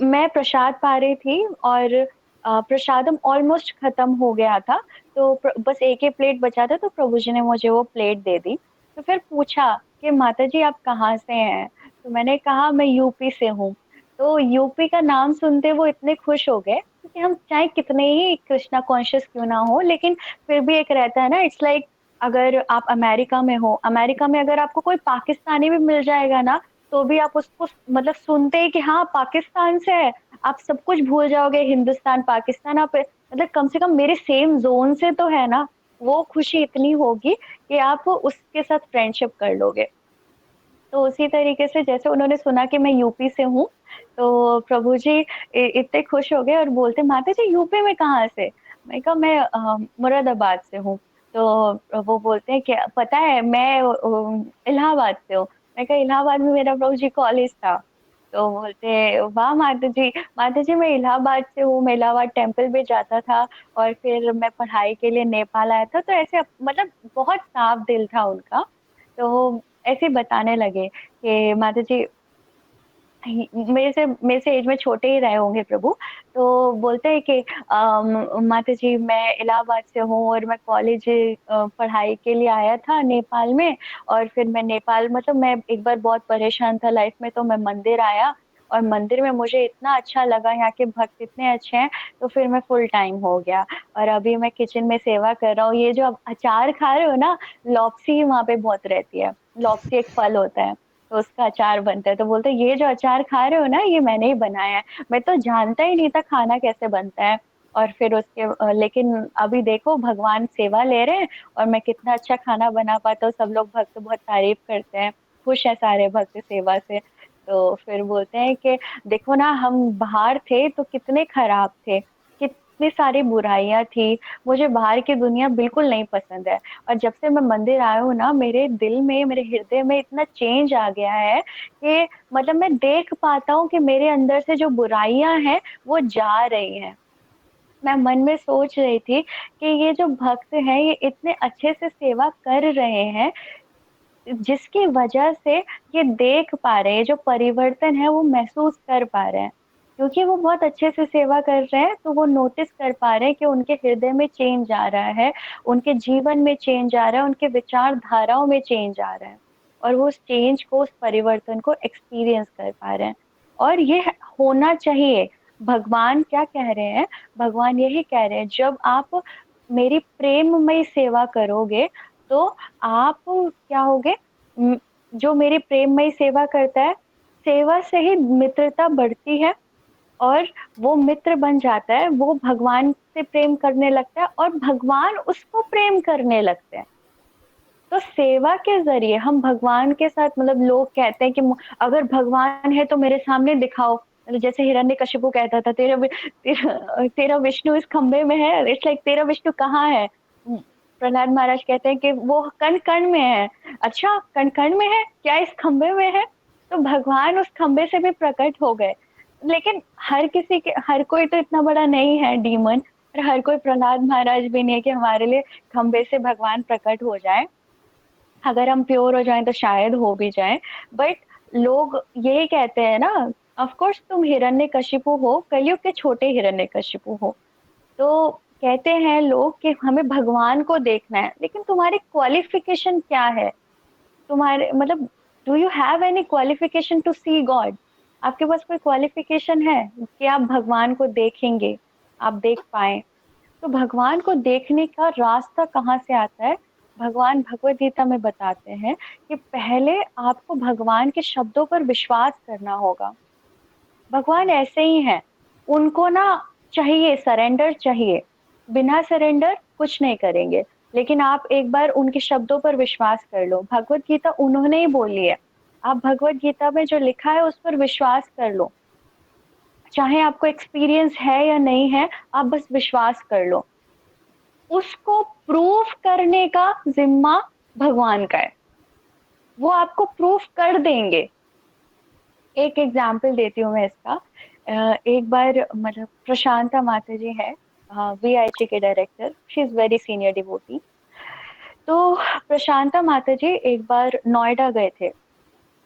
मैं प्रसाद पा रही थी और प्रसादम ऑलमोस्ट खत्म हो गया था, तो बस एक ही प्लेट बचा था, तो प्रभु जी ने मुझे वो प्लेट दे दी। तो फिर पूछा कि माता जी आप कहाँ से हैं? तो मैंने कहा मैं यूपी से हूँ। तो यूपी का नाम सुनते वो इतने खुश हो गए, क्योंकि हम चाहे कितने ही कृष्णा कॉन्शियस क्यों ना हो, लेकिन फिर भी एक रहता है ना, इट्स लाइक अगर आप अमेरिका में हो, अमेरिका में अगर आपको कोई पाकिस्तानी भी मिल जाएगा ना, तो भी आप उसको मतलब सुनते ही कि हाँ पाकिस्तान से है, आप सब कुछ भूल जाओगे, हिंदुस्तान पाकिस्तान आप मतलब कम से कम मेरे सेम जोन से तो है ना, वो खुशी इतनी होगी कि आप उसके साथ फ्रेंडशिप कर लोगे। तो उसी तरीके से जैसे उन्होंने सुना कि मैं यूपी से हूँ, तो प्रभु जी इतने खुश हो गए और बोलते माता जी यूपी में कहाँ से? मैं कहा मैं मुरादाबाद से हूँ। तो वो बोलते हैं कि पता है मैं इलाहाबाद से हूँ। मैं कहा इलाहाबाद में मेरा प्रभु जी कॉलेज था। तो बोलते वाह माता जी मैं इलाहाबाद से हूँ, मैं इलाहाबाद टेम्पल भी जाता था और फिर मैं पढ़ाई के लिए नेपाल आया था। तो ऐसे मतलब बहुत साफ दिल था उनका। तो वो ऐसे बताने लगे कि माता जी मेरे से एज में छोटे ही रहे होंगे प्रभु। तो बोलते हैं कि माता जी मैं इलाहाबाद से हूँ और मैं कॉलेज पढ़ाई के लिए आया था नेपाल में। और फिर मैं नेपाल मतलब मैं एक बार बहुत परेशान था लाइफ में, तो मैं मंदिर आया और मंदिर में मुझे इतना अच्छा लगा, यहाँ के भक्त इतने अच्छे हैं, तो फिर मैं फुल टाइम हो गया और अभी मैं किचन में सेवा कर रहा हूँ। ये जो आप अचार खा रहे हो ना, लॉप्सी वहाँ पे बहुत रहती है। लॉप्सी एक फल होता है, तो उसका अचार बनता है। तो बोलते हैं ये जो अचार खा रहे हो ना, ये मैंने ही बनाया है। मैं तो जानता ही नहीं था खाना कैसे बनता है। और फिर उसके लेकिन अभी देखो भगवान सेवा ले रहे हैं और मैं कितना अच्छा खाना बना पाता हूँ, सब लोग भक्त बहुत तारीफ करते हैं, खुश है सारे भक्त सेवा से। तो फिर बोलते हैं कि देखो ना हम बाहर थे तो कितने खराब थे, कितनी सारी बुराइयां थी, मुझे बाहर की दुनिया बिल्कुल नहीं पसंद है। और जब से मैं मंदिर आया हूँ ना, मेरे दिल में मेरे हृदय में इतना चेंज आ गया है कि मतलब मैं देख पाता हूँ कि मेरे अंदर से जो बुराइयां हैं वो जा रही हैं। मैं मन में सोच रही थी कि ये जो भक्त हैं ये इतने अच्छे से सेवा कर रहे हैं, जिसकी वजह से ये देख पा रहे हैं, जो परिवर्तन है वो महसूस कर पा रहे हैं, क्योंकि वो बहुत अच्छे से सेवा कर रहे हैं। तो वो नोटिस कर पा रहे हैं कि उनके हृदय में चेंज आ रहा है, उनके जीवन में चेंज आ रहा है, उनके विचारधाराओं में चेंज आ रहा है, और वो उस चेंज को, उस परिवर्तन को एक्सपीरियंस कर पा रहे हैं। और ये होना चाहिए। भगवान क्या कह रहे हैं? भगवान यही कह रहे हैं, जब आप मेरी प्रेममय सेवा करोगे तो आप क्या होगे? म- जो मेरी प्रेममय सेवा करता है, सेवा से ही मित्रता बढ़ती है, और वो मित्र बन जाता है, वो भगवान से प्रेम करने लगता है और भगवान उसको प्रेम करने लगते हैं। तो सेवा के जरिए हम भगवान के साथ मतलब लोग कहते हैं कि अगर भगवान है तो मेरे सामने दिखाओ। मतलब जैसे हिरण्यकशिपु कहता था तेरा विष्णु इस खंबे में है, इट्स लाइक तेरा विष्णु कहाँ है? प्रहलाद महाराज कहते हैं कि वो कण कण में है। अच्छा कण कण में है क्या, इस खंबे में है? तो भगवान उस खंबे से भी प्रकट हो गए। लेकिन हर कोई तो इतना बड़ा नहीं है डीमन, और हर कोई प्रहलाद महाराज भी नहीं है कि हमारे लिए खंबे से भगवान प्रकट हो जाए। अगर हम प्योर हो जाएं तो शायद हो भी जाए। बट लोग यही कहते हैं ना, ऑफ कोर्स तुम हिरण्यकशिपु हो, कलयुग के छोटे हिरण्यकशिपु हो। तो कहते हैं लोग कि हमें भगवान को देखना है, लेकिन तुम्हारी क्वालिफिकेशन क्या है? तुम्हारे मतलब do you have any qualification to see God? आपके पास कोई क्वालिफिकेशन है कि आप भगवान को देखेंगे, आप देख पाए? तो भगवान को देखने का रास्ता कहाँ से आता है? भगवान भगवत गीता में बताते हैं कि पहले आपको भगवान के शब्दों पर विश्वास करना होगा। भगवान ऐसे ही हैं, उनको ना चाहिए सरेंडर चाहिए, बिना सरेंडर कुछ नहीं करेंगे। लेकिन आप एक बार उनके शब्दों पर विश्वास कर लो, भगवत गीता उन्होंने ही बोली है, आप भगवत गीता में जो लिखा है उस पर विश्वास कर लो। चाहे आपको एक्सपीरियंस है या नहीं है, आप बस विश्वास कर लो। उसको प्रूफ करने का जिम्मा भगवान का है, वो आपको प्रूफ कर देंगे। एक एग्जाम्पल देती हूँ मैं इसका। एक बार मतलब प्रशांता माता जी है, वीआईटी के director, she is very senior devotee. तो प्रशांता माता जी एक बार नोएडा गए थे।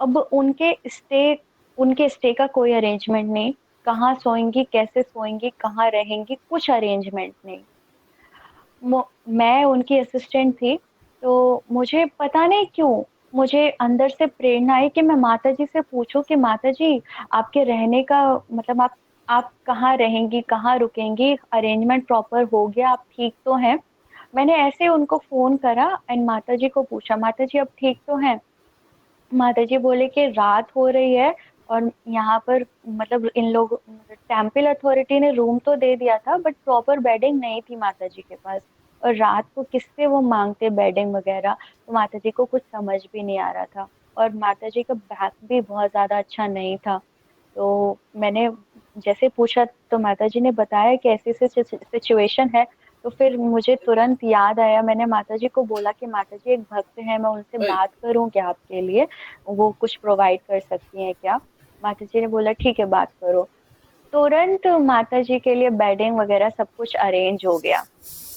अब उनके स्टे का कोई अरेंजमेंट नहीं, कहाँ सोएंगी, कैसे सोएंगी, कहाँ रहेंगी, कुछ अरेंजमेंट नहीं। मैं उनकी असिस्टेंट थी, तो मुझे पता नहीं क्यों मुझे अंदर से प्रेरणा आई कि मैं माताजी से पूछूं कि माताजी, आपके रहने का मतलब आप कहाँ रहेंगी, कहाँ रुकेंगी, अरेंजमेंट प्रॉपर हो गया, आप ठीक तो हैं? मैंने ऐसे उनको फोन करा एंड माताजी को पूछा, माताजी अब ठीक तो हैं? माताजी बोले कि रात हो रही है और यहाँ पर मतलब इन लोग टेम्पल अथॉरिटी ने रूम तो दे दिया था बट प्रॉपर बेडिंग नहीं थी माताजी के पास, और रात को किससे वो मांगते बेडिंग वगैरह, तो माताजी को कुछ समझ भी नहीं आ रहा था। और माताजी का बैक भी बहुत ज्यादा अच्छा नहीं था। तो मैंने जैसे पूछा तो माताजी ने बताया कि ऐसी ऐसी सिचुएशन है। तो फिर मुझे तुरंत याद आया, मैंने माताजी को बोला कि माताजी एक भक्त है, मैं उनसे बात करूं क्या आपके लिए, वो कुछ प्रोवाइड कर सकती हैं क्या? माताजी ने बोला ठीक है बात करो। तुरंत माताजी के लिए बेडिंग वगैरह सब कुछ अरेंज हो गया।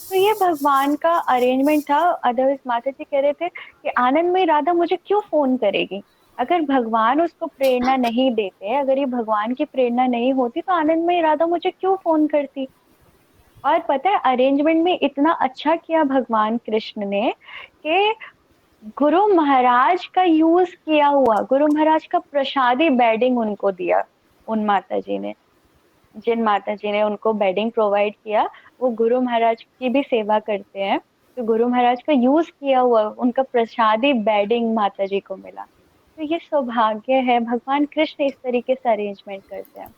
तो ये भगवान का अरेंजमेंट था। अदरवाइज माताजी कह रहे थे कि आनंदमयी राधा मुझे क्यों फोन करेगी? अगर भगवान उसको प्रेरणा नहीं देते, अगर ये भगवान की प्रेरणा नहीं होती तो आनंदमयी राधा मुझे क्यों फोन करती? और पता है अरेंजमेंट में इतना अच्छा किया भगवान कृष्ण ने कि गुरु महाराज का यूज किया हुआ, गुरु महाराज का प्रसादी बेडिंग उनको दिया। उन माता जी ने, जिन माता जी ने उनको बेडिंग प्रोवाइड किया, वो गुरु महाराज की भी सेवा करते हैं। तो गुरु महाराज का यूज किया हुआ उनका प्रसादी बेडिंग माता जी को मिला। तो ये सौभाग्य है, भगवान कृष्ण इस तरीके से अरेंजमेंट करते हैं।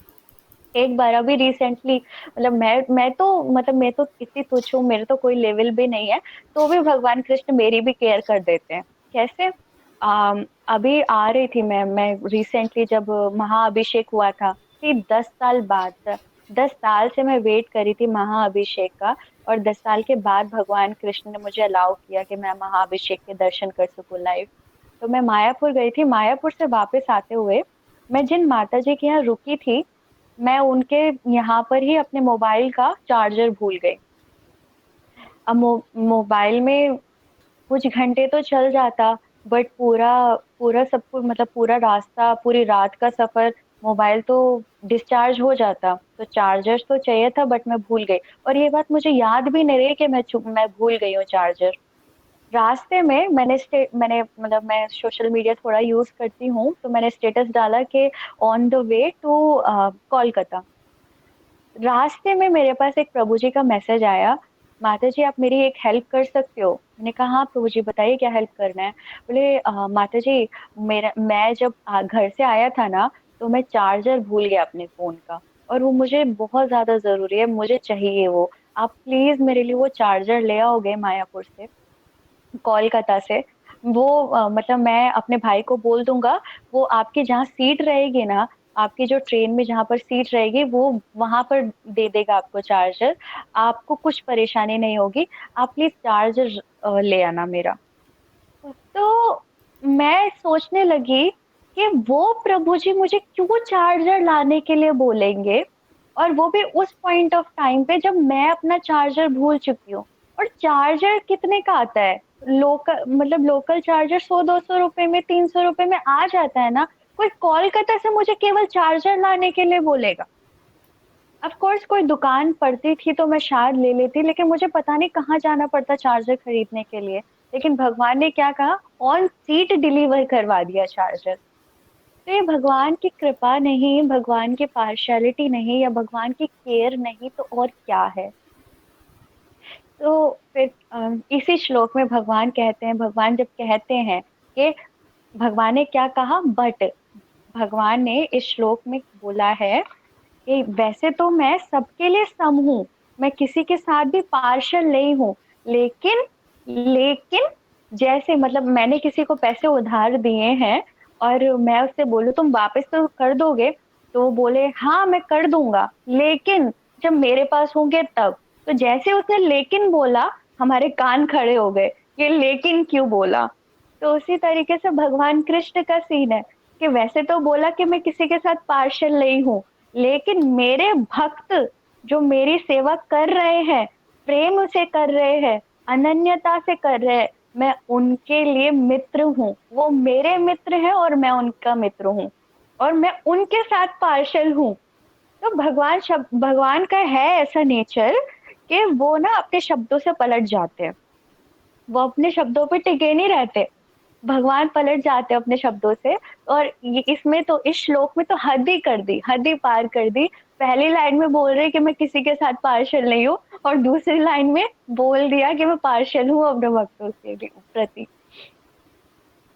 एक बार अभी रिसेंटली, मतलब मैं तो इतनी तुच्छ हूँ, मेरे तो कोई लेवल भी नहीं है, तो भी भगवान कृष्ण मेरी भी केयर कर देते हैं। कैसे? अभी आ रही थी मैं रिसेंटली जब महाअभिषेक हुआ था, कि 10 साल बाद, 10 साल से मैं वेट करी थी महाअभिषेक का, और 10 साल के बाद भगवान कृष्ण ने मुझे अलाउ किया कि मैं महाअभिषेक के दर्शन कर सकूं लाइव। तो मैं मायापुर गई थी, मायापुर से वापस आते हुए मैं जिन माता जी के यहाँ रुकी थी, मैं उनके यहाँ पर ही अपने मोबाइल का चार्जर भूल गई। अब मोबाइल में कुछ घंटे तो चल जाता, बट पूरा पूरा सब कुछ मतलब पूरा रास्ता, पूरी रात का सफर, मोबाइल तो डिस्चार्ज हो जाता, तो चार्जर तो चाहिए था बट मैं भूल गई। और ये बात मुझे याद भी नहीं रही कि मैं भूल गई हूँ चार्जर। रास्ते में मैंने मतलब मैं सोशल मीडिया थोड़ा यूज करती हूँ, तो मैंने स्टेटस डाला कि on the way to Kolkata. रास्ते में मेरे पास एक प्रभु जी का मैसेज आया, माता जी आप मेरी एक हेल्प कर सकते हो? मैंने कहा हाँ प्रभु जी बताइए क्या हेल्प करना है। बोले माता जी, मेरा मैं जब घर से आया था ना, तो मैं चार्जर भूल गया अपने फोन का, और वो मुझे बहुत ज्यादा जरूरी है, मुझे चाहिए वो। आप प्लीज मेरे लिए वो चार्जर ले आओगे मायापुर से, कोलकाता से? वो मतलब मैं अपने भाई को बोल दूंगा, वो आपकी जहाँ सीट रहेगी ना, आपकी जो ट्रेन में जहाँ पर सीट रहेगी वो वहां पर दे देगा आपको चार्जर। आपको कुछ परेशानी नहीं होगी, आप प्लीज चार्जर ले आना मेरा। तो मैं सोचने लगी कि वो प्रभु जी मुझे क्यों चार्जर लाने के लिए बोलेंगे, और वो भी उस पॉइंट ऑफ टाइम पे जब मैं अपना चार्जर भूल चुकी हूँ। और चार्जर कितने का आता है? लोकल मतलब लोकल चार्जर 100-200 रुपए में, 300 रुपए में आ जाता है ना। कोई कोलकाता से मुझे केवल चार्जर लाने के लिए बोलेगा? ऑफ कोर्स कोई दुकान पड़ती थी तो मैं शायद ले लेती, लेकिन मुझे पता नहीं कहाँ जाना पड़ता चार्जर खरीदने के लिए। लेकिन भगवान ने क्या कहा, ऑन सीट डिलीवर करवा दिया चार्जर। तो ये भगवान की कृपा नहीं, भगवान की पार्शियलिटी नहीं, या भगवान की केयर नहीं तो और क्या है? तो फिर इसी श्लोक में भगवान कहते हैं, भगवान जब कहते हैं कि भगवान ने क्या कहा, बट भगवान ने इस श्लोक में बोला है कि वैसे तो मैं सबके लिए सम हूँ, मैं किसी के साथ भी पार्शियल नहीं हूँ, लेकिन लेकिन जैसे मतलब मैंने किसी को पैसे उधार दिए हैं और मैं उससे बोलूँ तुम वापस तो कर दोगे, तो वो बोले हाँ मैं कर दूंगा, लेकिन जब मेरे पास होंगे तब। तो जैसे उसने लेकिन बोला, हमारे कान खड़े हो गए, ये लेकिन क्यों बोला? तो उसी तरीके से भगवान कृष्ण का सीन है कि वैसे तो बोला कि मैं किसी के साथ पार्शियल नहीं हूँ, लेकिन मेरे भक्त जो मेरी सेवा कर रहे हैं, प्रेम से कर रहे हैं, अनन्यता से कर रहे हैं, मैं उनके लिए मित्र हूँ। वो मेरे मित्र हैं और मैं उनका मित्र हूँ, और मैं उनके साथ पार्शियल हूँ। तो भगवान का है ऐसा नेचर कि वो ना अपने शब्दों से पलट जाते हैं, वो अपने शब्दों पे टिके नहीं रहते। भगवान पलट जाते हैं अपने शब्दों से। और ये इसमें तो इस श्लोक में तो हद ही कर दी, हद ही पार कर दी। पहली लाइन में बोल रहे कि मैं किसी के साथ पार्शियल नहीं हूँ, और दूसरी लाइन में बोल दिया कि मैं पार्शियल हूँ अपने भक्तों के प्रति।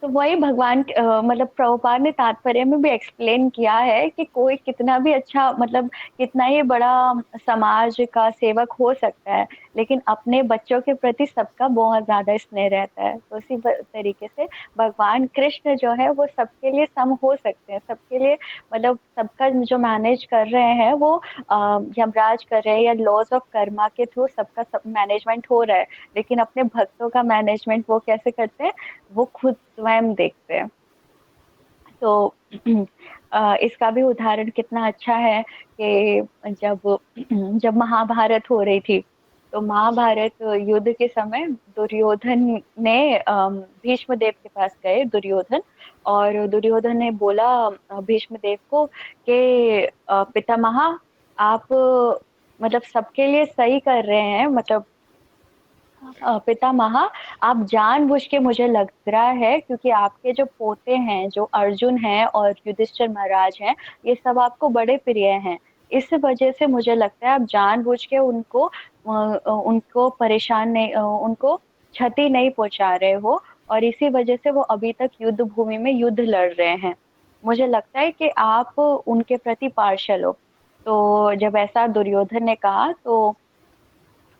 तो वही भगवान मतलब प्रभुपाद ने तात्पर्य में भी एक्सप्लेन किया है कि कोई कितना भी अच्छा, मतलब कितना ही बड़ा समाज का सेवक हो सकता है, लेकिन अपने बच्चों के प्रति सबका बहुत ज्यादा स्नेह रहता है। तो उसी तरीके से भगवान कृष्ण जो है वो सबके लिए सम हो सकते हैं, सबके लिए, मतलब सबका जो मैनेज कर रहे हैं वो यमराज कर रहे हैं या लॉज ऑफ कर्मा के थ्रू सबका सब मैनेजमेंट हो रहा है। लेकिन अपने भक्तों का मैनेजमेंट वो कैसे करते हैं, वो खुद स्वयं देखते हैं। तो इसका भी उदाहरण कितना अच्छा है कि जब जब महाभारत हो रही थी, तो महाभारत युद्ध के समय दुर्योधन ने भीष्म देव के पास गए, दुर्योधन। और दुर्योधन ने बोला भीष्म देव को कि पितामह, आप मतलब सबके लिए सही कर रहे हैं, मतलब पितामह, आप जानबूझ के, मुझे लग रहा है, क्योंकि आपके जो पोते हैं, जो अर्जुन हैं और युधिष्ठिर महाराज हैं, ये सब आपको बड़े प्रिय हैं। इस वजह से मुझे लगता है आप जानबूझ के उनको परेशान नहीं, उनको क्षति नहीं पहुंचा रहे हो, और इसी वजह से वो अभी तक युद्ध भूमि में युद्ध लड़ रहे हैं। मुझे लगता है कि आप उनके प्रति पार्शल हो। तो जब ऐसा दुर्योधन ने कहा, तो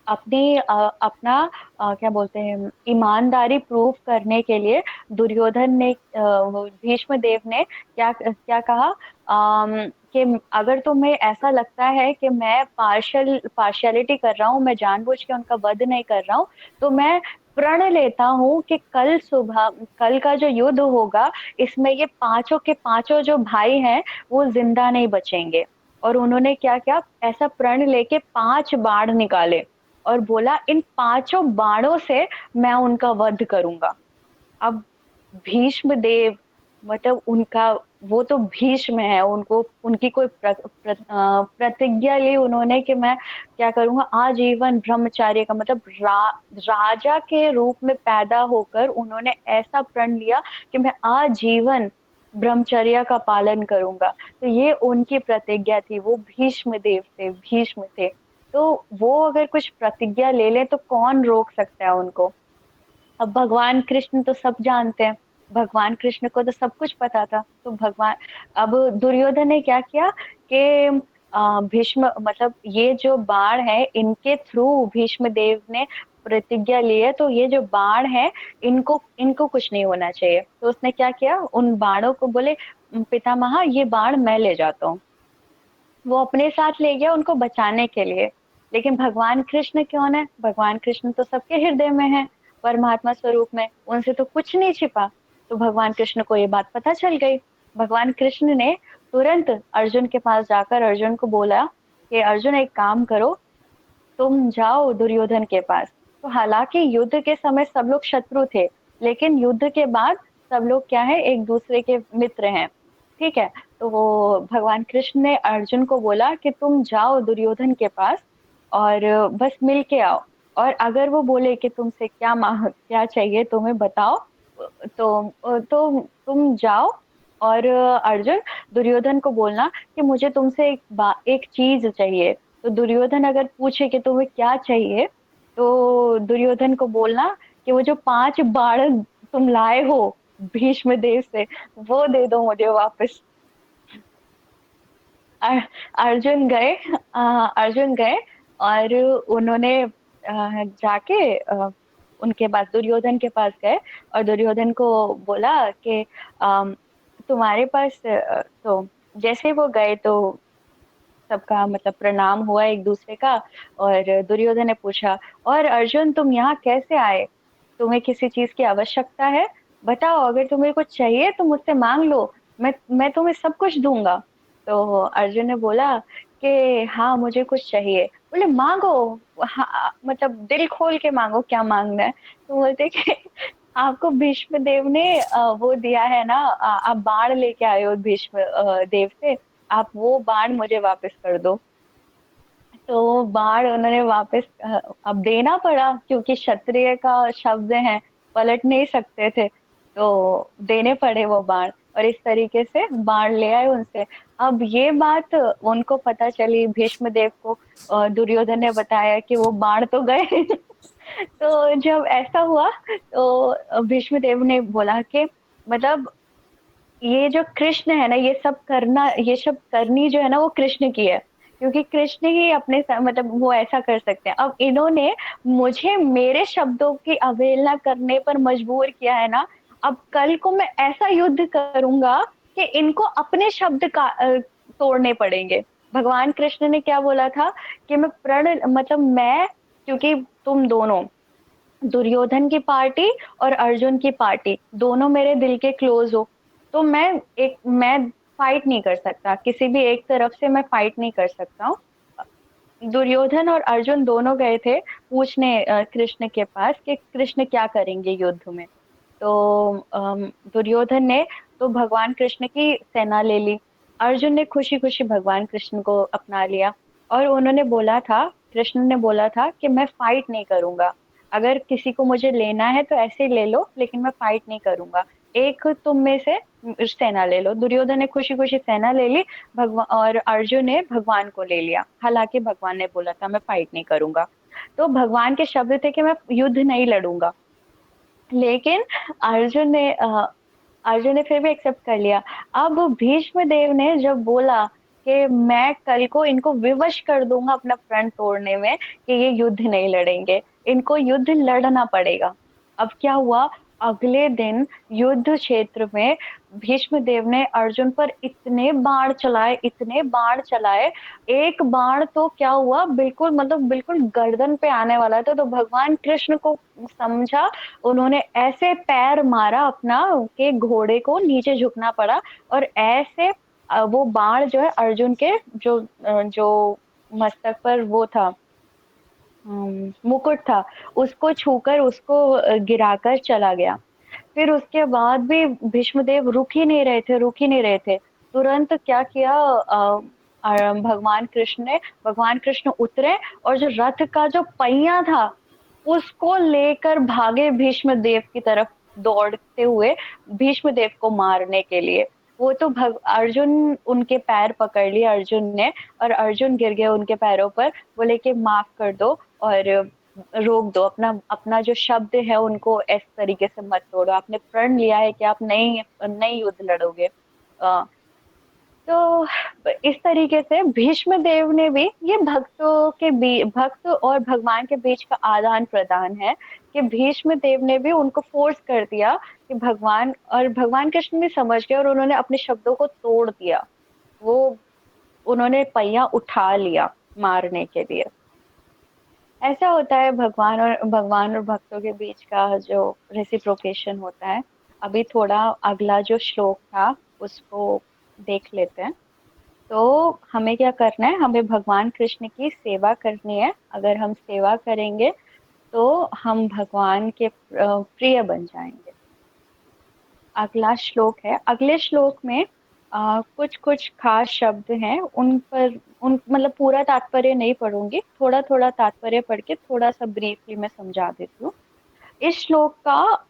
अपना क्या बोलते हैं, ईमानदारी प्रूव करने के लिए दुर्योधन ने, भीष्म देव ने क्या क्या कहा, कि अगर तुम्हें ऐसा लगता है कि मैं पार्शियलिटी कर रहा हूँ, मैं जानबूझ के उनका वध नहीं कर रहा हूँ, तो मैं प्रण लेता हूँ कि कल का जो युद्ध होगा, इसमें ये पांचों के पांचों जो भाई हैं वो जिंदा नहीं बचेंगे। और उन्होंने क्या किया, ऐसा प्रण लेके 5 बाण निकाले और बोला इन पांचों बाणों से मैं उनका वध करूंगा। अब भीष्म देव, मतलब उनका, वो तो भीष्म है, उनको उनकी कोई प्रतिज्ञा ली उन्होंने कि मैं क्या करूंगा, आजीवन ब्रह्मचार्य का मतलब राजा के रूप में पैदा होकर उन्होंने ऐसा प्रण लिया कि मैं आजीवन ब्रह्मचर्य का पालन करूंगा। तो ये उनकी प्रतिज्ञा थी, वो भीष्म देव थे, भीष्म थे। तो वो अगर कुछ प्रतिज्ञा ले ले तो कौन रोक सकता है उनको। अब भगवान कृष्ण तो सब जानते हैं, भगवान कृष्ण को तो सब कुछ पता था। तो भगवान, अब दुर्योधन ने क्या किया कि भीष्म, मतलब ये जो बाण है इनके थ्रू भीष्म देव ने प्रतिज्ञा ली है, तो ये जो बाण है इनको इनको कुछ नहीं होना चाहिए। तो उसने क्या किया, उन बाणों को बोले पितामह ये बाण मैं ले जाता हूँ। वो अपने साथ ले गया उनको बचाने के लिए। लेकिन भगवान कृष्ण कौन है, भगवान कृष्ण तो सबके हृदय में है, परमात्मा स्वरूप में, उनसे तो कुछ नहीं छिपा। तो भगवान कृष्ण को ये बात पता चल गई। भगवान कृष्ण ने तुरंत अर्जुन के पास जाकर अर्जुन को बोला कि अर्जुन एक काम करो, तुम जाओ दुर्योधन के पास। तो हालांकि युद्ध के समय सब लोग शत्रु थे, लेकिन युद्ध के बाद सब लोग क्या है, एक दूसरे के मित्र हैं। ठीक है। तो वो भगवान कृष्ण ने अर्जुन को बोला कि तुम जाओ दुर्योधन के पास और बस मिल के आओ, और अगर वो बोले कि तुमसे क्या चाहिए तुम्हें बताओ, तो तुम जाओ। और अर्जुन, दुर्योधन को बोलना कि मुझे तुमसे एक चीज चाहिए। तो दुर्योधन अगर पूछे कि तुम्हें क्या चाहिए, तो दुर्योधन को बोलना कि वो जो 5 बाण तुम लाए हो भीष्म देव से, वो दे दो मुझे वापस। अर्जुन गए, अर्जुन गए और उन्होंने जाके उनके पास, दुर्योधन के पास गए और दुर्योधन को बोला कि तुम्हारे पास तो जैसे वो गए तो सबका मतलब प्रणाम हुआ एक दूसरे का। और दुर्योधन ने पूछा, और अर्जुन तुम यहाँ कैसे आए, तुम्हें किसी चीज की आवश्यकता है, बताओ, अगर तुम्हें कुछ चाहिए तो मुझसे मांग लो, मैं तुम्हें सब कुछ दूंगा। तो अर्जुन ने बोला कि हाँ मुझे कुछ चाहिए। बोले मांगो, हाँ मतलब दिल खोल के मांगो, क्या मांगना है। तो बोलते कि आपको भीष्म देव ने वो दिया है ना, आप बाण लेके आए हो भीष्म देव से, आप वो बाण मुझे वापस कर दो। तो वो बाण उन्होंने वापस अब देना पड़ा, क्योंकि क्षत्रिय का शब्द है, पलट नहीं सकते थे, तो देने पड़े वो बाण। और इस तरीके से बाण ले आए उनसे। अब ये बात उनको पता चली, भीष्म देव को दुर्योधन ने बताया कि वो बाण तो गए। तो जब ऐसा हुआ तो भीष्म देव ने बोला कि मतलब ये जो कृष्ण है ना, ये सब करना, ये सब करनी जो है ना वो कृष्ण की है, क्योंकि कृष्ण ही अपने मतलब वो ऐसा कर सकते हैं। अब इन्होंने मुझे मेरे शब्दों की अवहेलना करने पर मजबूर किया है ना, अब कल को मैं ऐसा युद्ध करूंगा कि इनको अपने शब्द का तोड़ने पड़ेंगे। भगवान कृष्ण ने क्या बोला था कि मैं प्रण मतलब मैं, क्योंकि तुम दोनों, दुर्योधन की पार्टी और अर्जुन की पार्टी, दोनों मेरे दिल के क्लोज हो, तो मैं फाइट नहीं कर सकता, किसी भी एक तरफ से मैं फाइट नहीं कर सकता हूँ। दुर्योधन और अर्जुन दोनों गए थे पूछने कृष्ण के पास कि कृष्ण क्या करेंगे युद्ध में। तो दुर्योधन ने तो भगवान कृष्ण की सेना ले ली, अर्जुन ने खुशी खुशी भगवान कृष्ण को अपना लिया। और उन्होंने बोला था, कृष्ण ने बोला था कि मैं फाइट नहीं करूंगा, अगर किसी को मुझे लेना है तो ऐसे ही ले लो, लेकिन मैं फाइट नहीं करूंगा, एक तुम में से सेना ले लो। दुर्योधन ने खुशी खुशी सेना ले ली, भगवान और अर्जुन ने भगवान को ले लिया, हालांकि भगवान ने बोला था मैं फाइट नहीं करूंगा। तो भगवान के शब्द थे कि मैं युद्ध नहीं लड़ूंगा, लेकिन अर्जुन ने अर्जुन ने फिर भी एक्सेप्ट कर लिया। अब भीष्म देव ने जब बोला कि मैं कल को इनको विवश कर दूंगा अपना प्रण तोड़ने में, कि ये युद्ध नहीं लड़ेंगे, इनको युद्ध लड़ना पड़ेगा। अब क्या हुआ, अगले दिन युद्ध क्षेत्र में भीष्म देव ने अर्जुन पर इतने बाण चलाए, इतने बाण चलाए, एक बाण तो क्या हुआ, बिल्कुल मतलब बिल्कुल गर्दन पे आने वाला था। तो भगवान कृष्ण को समझा, उन्होंने ऐसे पैर मारा अपना कि घोड़े को नीचे झुकना पड़ा, और ऐसे वो बाण जो है अर्जुन के जो मस्तक पर वो था, मुकुट था, उसको छूकर उसको गिराकर चला गया। फिर उसके बाद भी भीष्मदेव रुक ही नहीं रहे थे, रुक ही नहीं रहे थे। तुरंत क्या किया, भगवान कृष्ण उतरे, और जो रथ का जो पहिया था उसको लेकर भागे भीष्म देव की तरफ, दौड़ते हुए भीष्म देव को मारने के लिए। वो तो अर्जुन उनके पैर पकड़ लिए अर्जुन ने, और अर्जुन गिर गए उनके पैरों पर, बोले कि माफ कर दो और रोक दो, अपना अपना जो शब्द है उनको इस तरीके से मत तोड़ो, आपने प्रण लिया है कि आप नहीं नहीं युद्ध लड़ोगे। तो इस तरीके से भीष्म देव ने भी, ये भक्त और भगवान के बीच का आदान प्रदान है, कि भीष्म देव ने भी उनको फोर्स कर दिया कि भगवान कृष्ण भी समझ गए और उन्होंने अपने शब्दों को तोड़ दिया, वो उन्होंने पहिया उठा लिया मारने के लिए। ऐसा होता है भगवान और भक्तों के बीच का जो रेसिप्रोकेशन होता है। अभी थोड़ा अगला जो श्लोक था उसको देख लेते हैं। तो हमें क्या करना है, हमें भगवान कृष्ण की सेवा करनी है। अगर हम सेवा करेंगे तो हम भगवान के प्रिय बन जाएंगे। अगला श्लोक है, अगले श्लोक में कुछ कुछ खास शब्द हैं, उन पर उन मतलब पूरा तात्पर्य नहीं पढ़ूंगी, थोड़ा थोड़ा तात्पर्य पढ़ के थोड़ा सा ब्रीफली मैं समझा देती हूँ। इस श्लोक का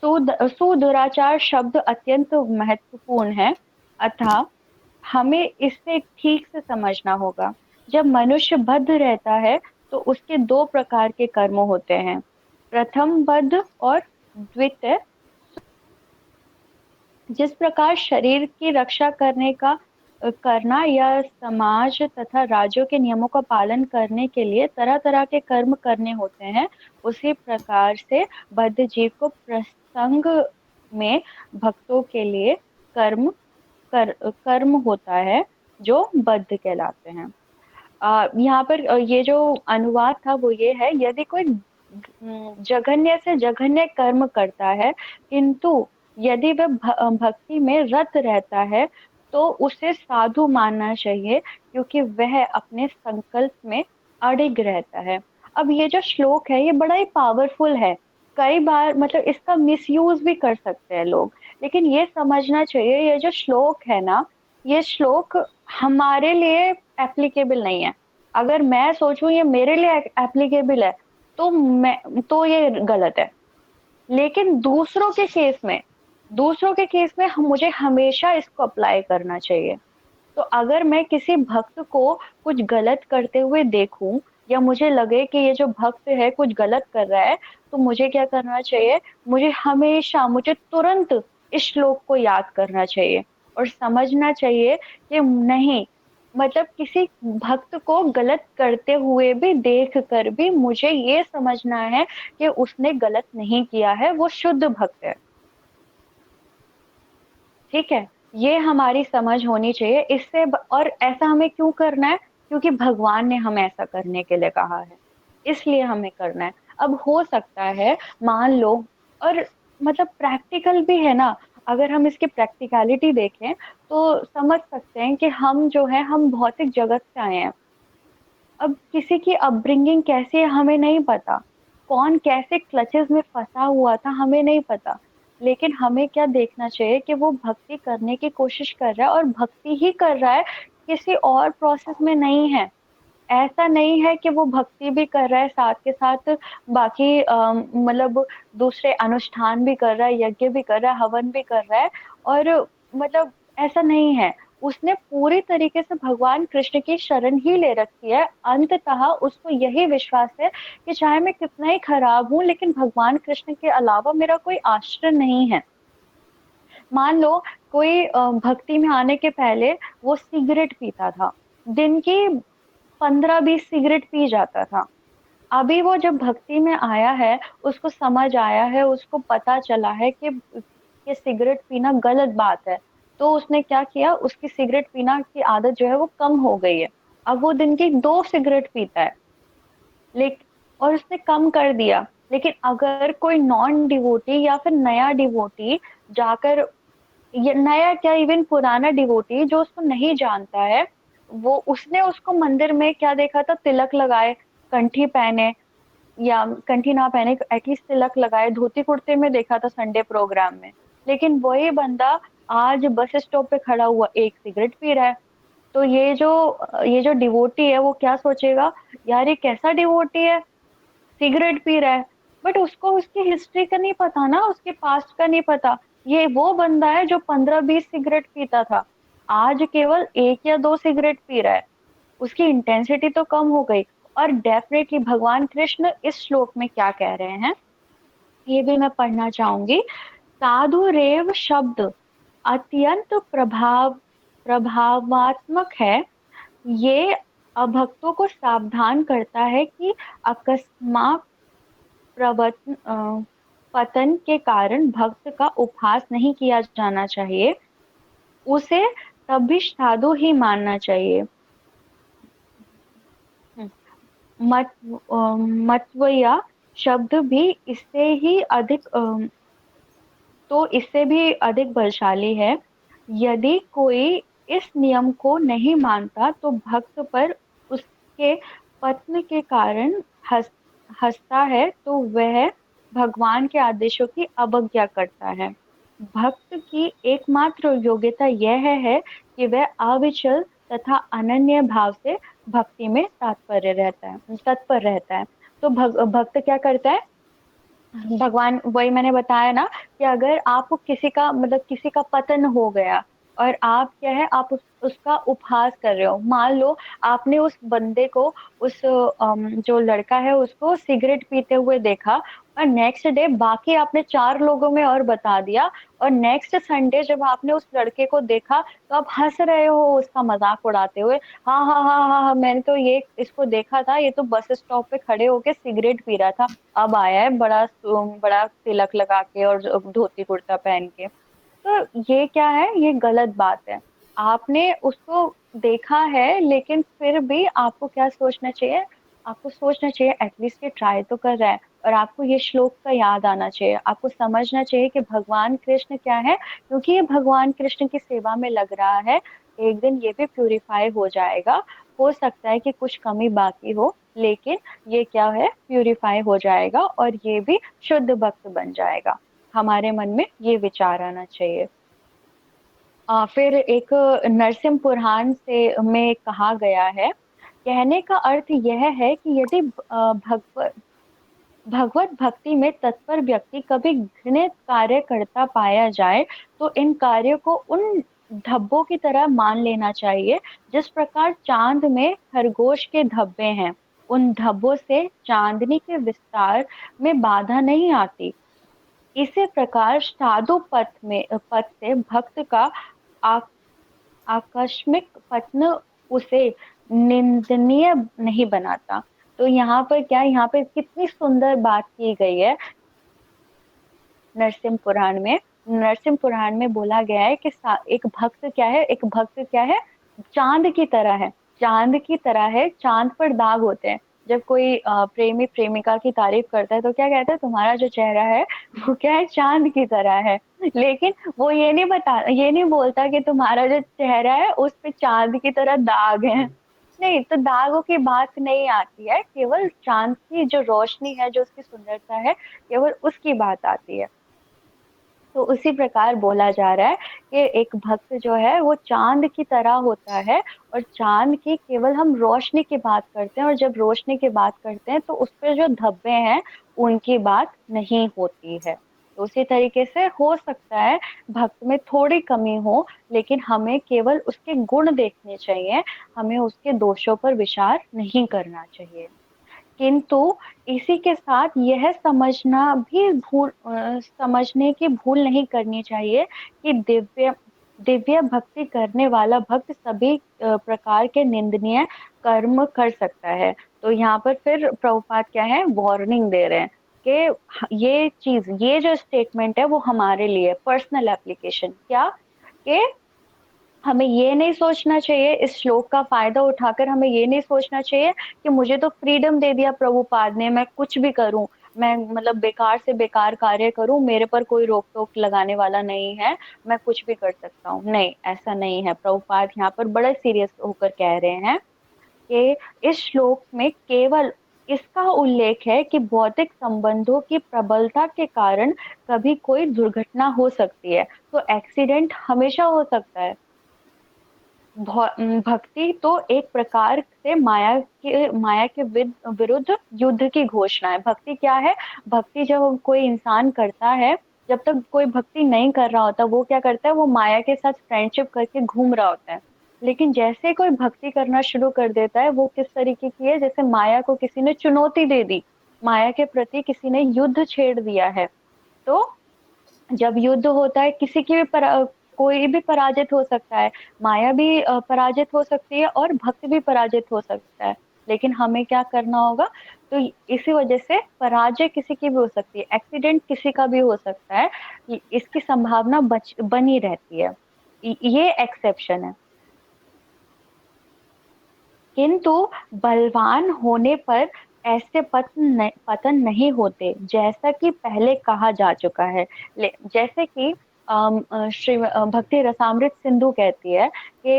सुदुराचार शब्द अत्यंत महत्वपूर्ण है, अतः हमें इसे ठीक से समझना होगा। जब मनुष्य बद्ध रहता है तो उसके दो प्रकार के कर्म होते हैं, प्रथम बद्ध और द्वितीय। जिस प्रकार शरीर की रक्षा करना या समाज तथा राज्यों के नियमों का पालन करने के लिए तरह तरह के कर्म करने होते हैं, उसी प्रकार से बद्ध जीव को प्रसंग में भक्तों के लिए कर्म होता है जो बद्ध कहलाते हैं। यहाँ पर ये जो अनुवाद था वो ये है, यदि कोई जघन्य से जघन्य कर्म करता है, किंतु यदि वह भक्ति में रत रहता है तो उसे साधु मानना चाहिए, क्योंकि वह अपने संकल्प में अडिग रहता है। अब ये जो श्लोक है ये बड़ा ही पावरफुल है, कई बार मतलब इसका मिसयूज भी कर सकते हैं लोग, लेकिन ये समझना चाहिए ये जो श्लोक है ना, ये श्लोक हमारे लिए एप्लीकेबल नहीं है। अगर मैं सोचूं ये मेरे लिए एप्लीकेबल है तो ये गलत है। लेकिन दूसरों के केस में मुझे हमेशा इसको अप्लाई करना चाहिए। तो अगर मैं किसी भक्त को कुछ गलत करते हुए देखूं या मुझे लगे कि ये जो भक्त है कुछ गलत कर रहा है, तो मुझे क्या करना चाहिए? मुझे तुरंत इस श्लोक को याद करना चाहिए और समझना चाहिए कि नहीं, मतलब किसी भक्त को गलत करते हुए भी देख कर भी मुझे ये समझना है कि उसने गलत नहीं किया है, वो शुद्ध भक्त है। ठीक है, ये हमारी समझ होनी चाहिए। और ऐसा हमें क्यों करना है? क्योंकि भगवान ने हमें ऐसा करने के लिए कहा है, इसलिए हमें करना है। अब हो सकता है, मान लो, और मतलब प्रैक्टिकल भी है ना, अगर हम इसकी प्रैक्टिकलिटी देखें तो समझ सकते हैं कि हम जो है हम भौतिक जगत से आए हैं। अब किसी की अपब्रिंगिंग कैसी है हमें नहीं पता, कौन कैसे क्लचेस में फंसा हुआ था हमें नहीं पता। लेकिन हमें क्या देखना चाहिए कि वो भक्ति करने की कोशिश कर रहा है और भक्ति ही कर रहा है, किसी और प्रोसेस में नहीं है। ऐसा नहीं है कि वो भक्ति भी कर रहा है साथ के साथ बाकी मतलब दूसरे अनुष्ठान भी कर रहा है, यज्ञ भी कर रहा है, हवन भी कर रहा है। और मतलब ऐसा नहीं है, उसने पूरी तरीके से भगवान कृष्ण की शरण ही ले रखी है। अंततः उसको यही विश्वास है कि चाहे मैं कितना ही खराब हूं, लेकिन भगवान कृष्ण के अलावा मेरा कोई आश्रय नहीं है। मान लो कोई भक्ति में आने के पहले वो सिगरेट पीता था, दिन की 15-20 सिगरेट पी जाता था। अभी वो जब भक्ति में आया है, उसको समझ आया है, उसको पता चला है कि सिगरेट पीना गलत बात है। तो उसने क्या किया, उसकी सिगरेट पीना की आदत जो है वो कम हो गई है। अब वो दिन की 2 सिगरेट पीता है, लेकिन और उसने कम कर दिया। लेकिन अगर कोई नॉन डिवोटी या फिर नया डिवोटी जाकर, ये नया क्या, इवन पुराना डिवोटी जो उसको नहीं जानता है, वो उसने उसको मंदिर में क्या देखा था, तिलक लगाए, कंठी पहने, या कंठी ना पहने एटलीस्ट तिलक लगाए, धोती कुर्ते में देखा था संडे प्रोग्राम में। लेकिन वही बंदा आज बस स्टॉप पे खड़ा हुआ एक सिगरेट पी रहा है। तो ये जो डिवोटी है वो क्या सोचेगा, यार ये कैसा डिवोटी है, सिगरेट पी रहा है। बट उसको उसकी हिस्ट्री का नहीं पता ना, उसके पास्ट का नहीं पता। ये वो बंदा है जो 15-20 सिगरेट पीता था, आज केवल 1 या 2 सिगरेट पी रहा है। उसकी इंटेंसिटी तो कम हो गई। और डेफिनेटली भगवान कृष्ण इस श्लोक में क्या कह रहे हैं, ये भी मैं पढ़ना चाहूंगी। साधु रेव शब्द अत्यंत प्रभावात्मक है। ये अभक्तों को सावधान करता है कि अकस्मात पतन के कारण भक्त का उपहास नहीं किया जाना चाहिए, उसे तभी साधु ही मानना चाहिए। मत मत्वया शब्द भी इससे ही अधिक तो इससे भी अधिक बलशाली है। यदि कोई इस नियम को नहीं मानता तो भक्त पर उसके पत्न के कारण हंसता है, तो वह भगवान के आदेशों की अवज्ञा करता है। भक्त की एकमात्र योग्यता यह है कि वह अविचल तथा अनन्य भाव से भक्ति में तत्पर रहता है। तो भक्त क्या करता है, भगवान, वही मैंने बताया ना, कि अगर आपको किसी का पतन हो गया और आप क्या है, आप उसका उपहास कर रहे हो। मान लो आपने उस बंदे को, जो लड़का है उसको सिगरेट पीते हुए देखा, और नेक्स्ट डे बाकी आपने 4 लोगों में और बता दिया, और नेक्स्ट संडे जब आपने उस लड़के को देखा तो आप हंस रहे हो उसका मजाक उड़ाते हुए। हाँ हाँ हाँ हाँ हाँ, मैंने तो ये इसको देखा था, ये तो बस स्टॉप पे खड़े होके सिगरेट पी रहा था, अब आया है बड़ा तिलक लगा के और धोती कुर्ता पहन के। तो ये क्या है, ये गलत बात है। आपने उसको देखा है, लेकिन फिर भी आपको क्या सोचना चाहिए, आपको सोचना चाहिए एटलीस्ट ये ट्राई तो कर रहा है। और आपको ये श्लोक का याद आना चाहिए, आपको समझना चाहिए कि भगवान कृष्ण क्या है। क्योंकि ये भगवान कृष्ण की सेवा में लग रहा है, एक दिन ये भी प्यूरिफाई हो जाएगा। हो सकता है कि कुछ कमी बाकी हो, लेकिन ये क्या है, प्यूरिफाई हो जाएगा और ये भी शुद्ध भक्त बन जाएगा। हमारे मन में ये विचार आना चाहिए। फिर एक नरसिंह पुराण से में कहा गया है, कहने का अर्थ यह है कि यदि भगवत भक्ति में तत्पर व्यक्ति कभी घृणित कार्य करता पाया जाए तो इन कार्यों को उन धब्बों की तरह मान लेना चाहिए। जिस प्रकार चांद में खरगोश के धब्बे हैं, उन धब्बों से चांदनी के विस्तार में बाधा नहीं आती। इसी प्रकार साधु पथ से भक्त का आ, आकस्मिक पतन उसे निंदनीय नहीं बनाता। तो यहाँ पर क्या, यहाँ पे कितनी सुंदर बात की गई है नरसिंह पुराण में। नरसिंह पुराण में बोला गया है कि एक भक्त क्या है, एक भक्त क्या है, चांद की तरह है। चांद की तरह है, चांद पर दाग होते हैं। जब कोई प्रेमी प्रेमिका की तारीफ करता है तो क्या कहता है, तुम्हारा जो चेहरा है वो क्या है, चांद की तरह है। लेकिन वो ये नहीं बोलता कि तुम्हारा जो चेहरा है उस पे चांद की तरह दाग है। नहीं, तो दागों की बात नहीं आती है, केवल चांद की जो रोशनी है, जो उसकी सुंदरता है, केवल उसकी बात आती है। तो उसी प्रकार बोला जा रहा है कि एक भक्त जो है वो चांद की तरह होता है, और चांद की केवल हम रोशनी की बात करते हैं, और जब रोशनी की बात करते हैं तो उस पे जो धब्बे हैं उनकी बात नहीं होती है। तो उसी तरीके से हो सकता है भक्त में थोड़ी कमी हो, लेकिन हमें केवल उसके गुण देखने चाहिए, हमें उसके दोषों पर विचार नहीं करना चाहिए। किंतु इसी के साथ यह समझने की भूल नहीं करनी चाहिए कि दिव्य दिव्य भक्ति करने वाला भक्त सभी प्रकार के निंदनीय कर्म कर सकता है। तो यहाँ पर फिर प्रभुपाद क्या है, वार्निंग दे रहे हैं कि ये चीज, ये जो स्टेटमेंट है वो हमारे लिए पर्सनल एप्लीकेशन, क्या कि हमें ये नहीं सोचना चाहिए, इस श्लोक का फायदा उठाकर हमें ये नहीं सोचना चाहिए कि मुझे तो फ्रीडम दे दिया प्रभुपाद ने, मैं कुछ भी करूं, मैं मतलब बेकार से बेकार कार्य करूं, मेरे पर कोई रोक टोक लगाने वाला नहीं है, मैं कुछ भी कर सकता हूँ। नहीं, ऐसा नहीं है। प्रभुपाद यहाँ पर बड़ा सीरियस होकर कह रहे हैं कि इस श्लोक में केवल इसका उल्लेख है कि भौतिक संबंधों की प्रबलता के कारण कभी कोई दुर्घटना हो सकती है। तो एक्सीडेंट हमेशा हो सकता है। भक्ति तो एक प्रकार से माया के विरुद्ध युद्ध की घोषणा है। भक्ति क्या है, भक्ति जब कोई इंसान करता है, जब तक कोई भक्ति नहीं कर रहा होता वो क्या करता है, वो माया के साथ फ्रेंडशिप करके घूम रहा होता है। लेकिन जैसे कोई भक्ति करना शुरू कर देता है, वो किस तरीके की है, जैसे माया को किसी ने चुनौती दे दी, माया के प्रति किसी ने युद्ध छेड़ दिया है। तो जब युद्ध होता है, किसी की भी कोई भी पराजित हो सकता है, माया भी पराजित हो सकती है और भक्त भी पराजित हो सकता है। लेकिन हमें क्या करना होगा, तो इसी वजह से पराजय किसी की भी हो सकती है, एक्सीडेंट किसी का भी हो सकता है, इसकी संभावना बनी रहती है, ये एक्सेप्शन है। किंतु बलवान होने पर ऐसे पतन नहीं होते, जैसा कि पहले कहा जा चुका है। जैसे कि श्री भक्ति रसामृत सिंधु कहती है कि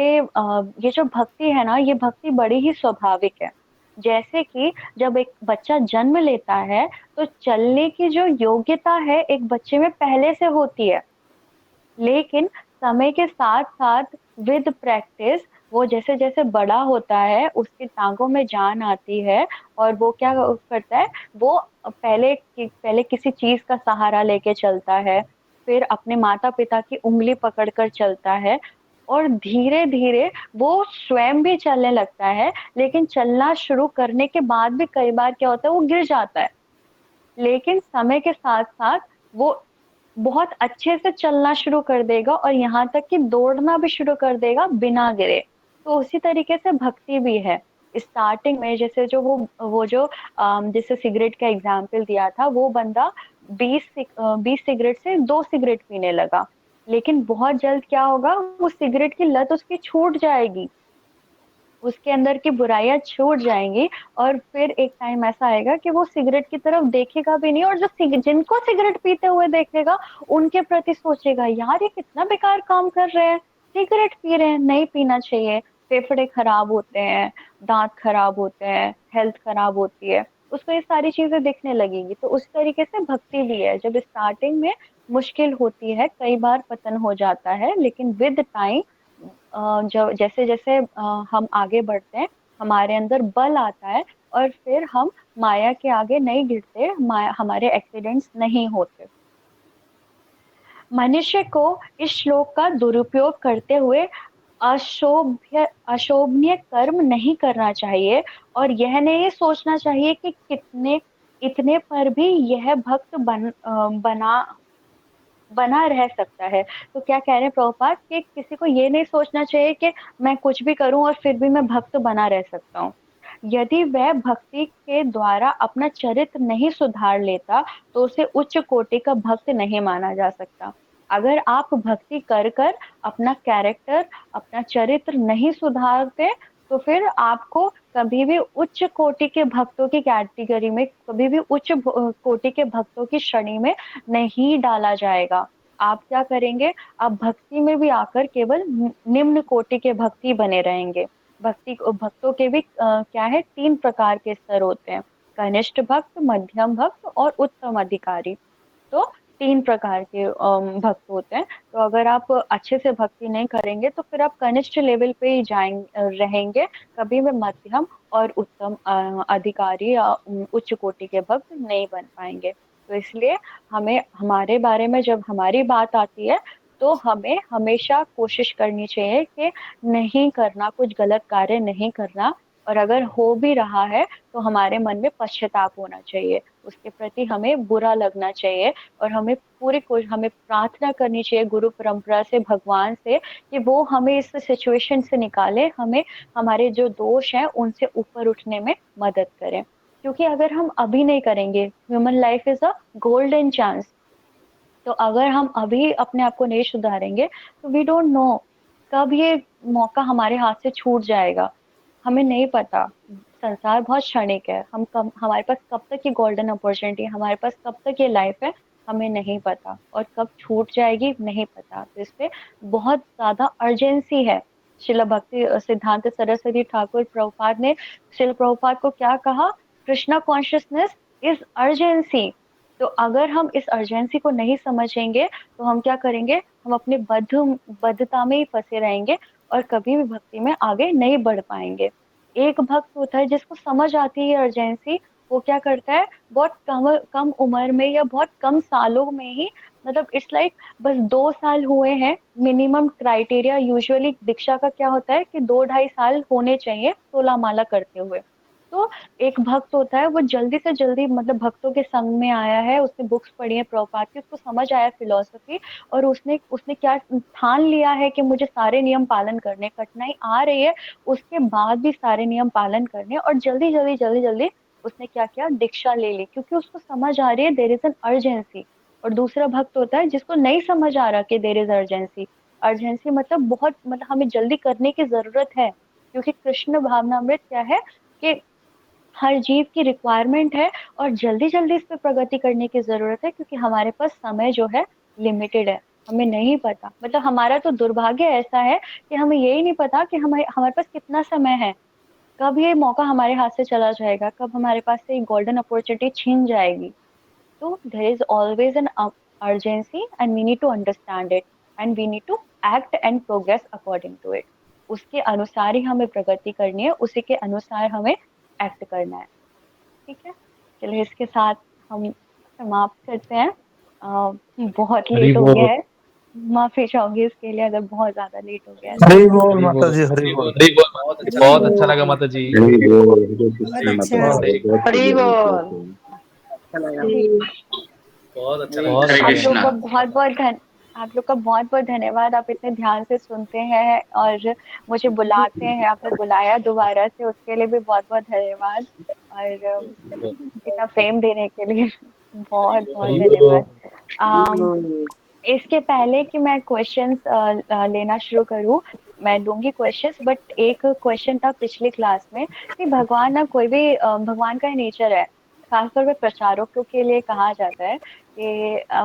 ये जो भक्ति है ना, ये भक्ति बड़ी ही स्वाभाविक है। जैसे कि जब एक बच्चा जन्म लेता है तो चलने की जो योग्यता है एक बच्चे में पहले से होती है, लेकिन समय के साथ साथ विद प्रैक्टिस वो जैसे जैसे बड़ा होता है उसकी टांगों में जान आती है, और वो क्या करता है, वो पहले किसी चीज का सहारा लेके चलता है, फिर अपने माता पिता की उंगली पकड़कर चलता है, और धीरे धीरे वो स्वयं भी चलने लगता है। लेकिन चलना शुरू करने के बाद भी कई बार क्या होता है, वो गिर जाता है, लेकिन समय के साथ साथ वो बहुत अच्छे से चलना शुरू कर देगा, और यहाँ तक कि दौड़ना भी शुरू कर देगा बिना गिरे। तो उसी तरीके से भक्ति भी है। स्टार्टिंग में जैसे जो वो जो जैसे सिगरेट का एग्जाम्पल दिया था, वो बंदा 20 सिगरेट से 2 सिगरेट पीने लगा, लेकिन बहुत जल्द क्या होगा, वो सिगरेट की लत उसकी छूट जाएगी, उसके अंदर की बुराइयां छूट जाएंगी, और फिर एक टाइम ऐसा आएगा कि वो सिगरेट की तरफ देखेगा भी नहीं, और जो जिनको सिगरेट पीते हुए देखेगा उनके प्रति सोचेगा, यार ये कितना बेकार काम कर रहे हैं, सिगरेट पी रहे हैं, नहीं पीना चाहिए, फेफड़े खराब होते हैं, दांत खराब होते हैं, हेल्थ खराब होती है, उसको ये सारी चीजें दिखने लगेगी। तो उस तरीके से भक्ति भी है, जब स्टार्टिंग में मुश्किल होती है, कई बार पतन हो जाता है, लेकिन विद टाइम जो जैसे जैसे हम आगे बढ़ते हैं, हमारे अंदर बल आता है, और फिर हम माया के आगे नहीं गिरते, हमारे एक्सीडेंट्स नहीं होते। मनुष्य को इस श्लोक का दुरुपयोग करते हुए अशोभनीय कर्म नहीं करना चाहिए, और यह नहीं सोचना चाहिए कि कितने इतने पर भी यह भक्त बना रह सकता है। तो क्या कह रहे हैं प्रभुपाद कि किसी को ये नहीं सोचना चाहिए कि मैं कुछ भी करूं और फिर भी मैं भक्त बना रह सकता हूँ। यदि वह भक्ति के द्वारा अपना चरित्र नहीं सुधार लेता, तो उसे उच्च कोटि का भक्त नहीं माना जा सकता। अगर आप भक्ति कर कर अपना कैरेक्टर, अपना चरित्र नहीं सुधारते, तो फिर आपको कभी भी उच्च कोटि के भक्तों की कैटेगरी में, कभी भी उच्च कोटि के भक्तों की श्रेणी में नहीं डाला जाएगा। आप क्या करेंगे? आप भक्ति में भी आकर केवल निम्न कोटि के भक्ति बने रहेंगे। भक्तों के भी क्या है, 3 प्रकार के स्तर होते हैं: कनिष्ठ भक्त, मध्यम भक्त और उत्तम अधिकारी। तो 3 प्रकार के भक्त होते हैं। तो अगर आप अच्छे से भक्ति नहीं करेंगे, तो फिर आप कनिष्ठ लेवल पे ही रहेंगे, कभी भी मध्यम और उत्तम अधिकारी या उच्च कोटि के भक्त नहीं बन पाएंगे। तो इसलिए हमें हमारे बारे में जब हमारी बात आती है, तो हमें हमेशा कोशिश करनी चाहिए कि नहीं करना, कुछ गलत कार्य नहीं करना, और अगर हो भी रहा है तो हमारे मन में पश्चाताप होना चाहिए, उसके प्रति हमें बुरा लगना चाहिए, और हमें प्रार्थना करनी चाहिए गुरु परंपरा से, भगवान से, कि वो हमें इस सिचुएशन से निकाले, हमें हमारे जो दोष हैं उनसे ऊपर उठने में मदद करें। क्योंकि अगर हम अभी नहीं करेंगे, human life is a golden chance, तो अगर हम अभी अपने आप को नहीं सुधारेंगे, तो वी डोंट नो कब ये मौका हमारे हाथ से छूट जाएगा, हमें नहीं पता। संसार बहुत क्षणिक है, हमारे पास कब तक ये गोल्डन अपॉर्चुनिटी है, हमारे पास कब तक ये लाइफ है, हमें नहीं पता, और कब छूट जाएगी नहीं पता। तो इस पे बहुत ज्यादा अर्जेंसी है। शिला भक्ति सिद्धांत सरस्वती ठाकुर प्रभुपाद ने शिल प्रभुपाद को क्या कहा? Krishna consciousness is urgency. तो अगर हम इस अर्जेंसी को नहीं समझेंगे, तो हम क्या करेंगे? हम अपने बद्धता में ही फंसे रहेंगे, और कभी भी भक्ति में आगे नहीं बढ़ पाएंगे। एक भक्त होता है जिसको समझ आती है अर्जेंसी, वो क्या करता है? बहुत कम कम उम्र में या बहुत कम सालों में ही, मतलब इट्स लाइक बस 2 साल हुए हैं, मिनिमम क्राइटेरिया यूजुअली दीक्षा का क्या होता है कि 2-2.5 साल होने चाहिए 16 माला करते हुए। तो एक भक्त होता है, वो जल्दी से जल्दी, मतलब भक्तों के संग में आया है, उसने बुक्स पढ़ी है प्रभुपाद की, उसको समझ आया फिलोसफी, और उसने उसने क्या ठान लिया है कि मुझे सारे नियम पालन करने, कठिनाई आ रही है उसके बाद भी सारे नियम पालन करने, और जल्दी जल्दी जल्दी जल्दी उसने क्या किया? दीक्षा ले ली, क्योंकि उसको समझ आ रही है देयर इज एन अर्जेंसी। और दूसरा भक्त होता है जिसको नहीं समझ आ रहा कि देयर इज अर्जेंसी। अर्जेंसी मतलब बहुत, मतलब हमें जल्दी करने की जरूरत है, क्योंकि कृष्ण भावनामृत क्या है कि हर जीव की रिक्वायरमेंट है, और जल्दी जल्दी इस पे प्रगति करने की जरूरत है, क्योंकि हमारे पास समय जो है लिमिटेड है। हमें नहीं पता, मतलब हमारा तो दुर्भाग्य ऐसा है कि हमें यही नहीं पता कि हमें हमारे पास कितना समय है, कब ये मौका हमारे हाथ से चला जाएगा, कब हमारे पास से गोल्डन अपॉर्चुनिटी छीन जाएगी। तो there is always an urgency, and we need to understand it, and we need to act and progress according to it. उसके अनुसार ही हमें प्रगति करनी है, उसी के अनुसार हमें एक्ट करना है। ठीक है, चलिए इसके साथ हम समाप्त करते हैं। बहुत हरी लेट हो बोल। गया है, माफी चाहूंगी इसके लिए अगर बहुत ज्यादा लेट हो गया है तो। हरी बोल हरि माता बोल। जी, हरी हरि बोल। बोल। हरी बोल बहुत माता जी, अच्छा बहुत लगा। अच्छा लगा माता जी। हरि बोल, हरे बहुत कृष्ण माता अच्छा। जी, बहुत हरि बढ़िया बोल। बहुत अच्छा लगा। ठीक, बहुत अच्छा बहुत लगा। अच्छा हरे आप लोग कृष्णा। का बहुत बहुत आप लोग का बहुत बहुत धन्यवाद। आप इतने ध्यान से सुनते हैं और मुझे बुलाते हैं, आपने बुलाया दोबारा से, उसके लिए भी बहुत बहुत धन्यवाद। और इतना प्रेम देने के लिए बहुत बहुत हरी बोल। धन्यवाद। अम, इसके पहले कि मैं क्वेश्चंस लेना शुरू करूं, मैं लूंगी क्वेश्चंस, बट एक क्वेश्चन था पिछली क्लास में कि भगवान ना कोई भी भगवान का नेचर है, खासतौर पे प्रचारकों के लिए कहा जाता है कि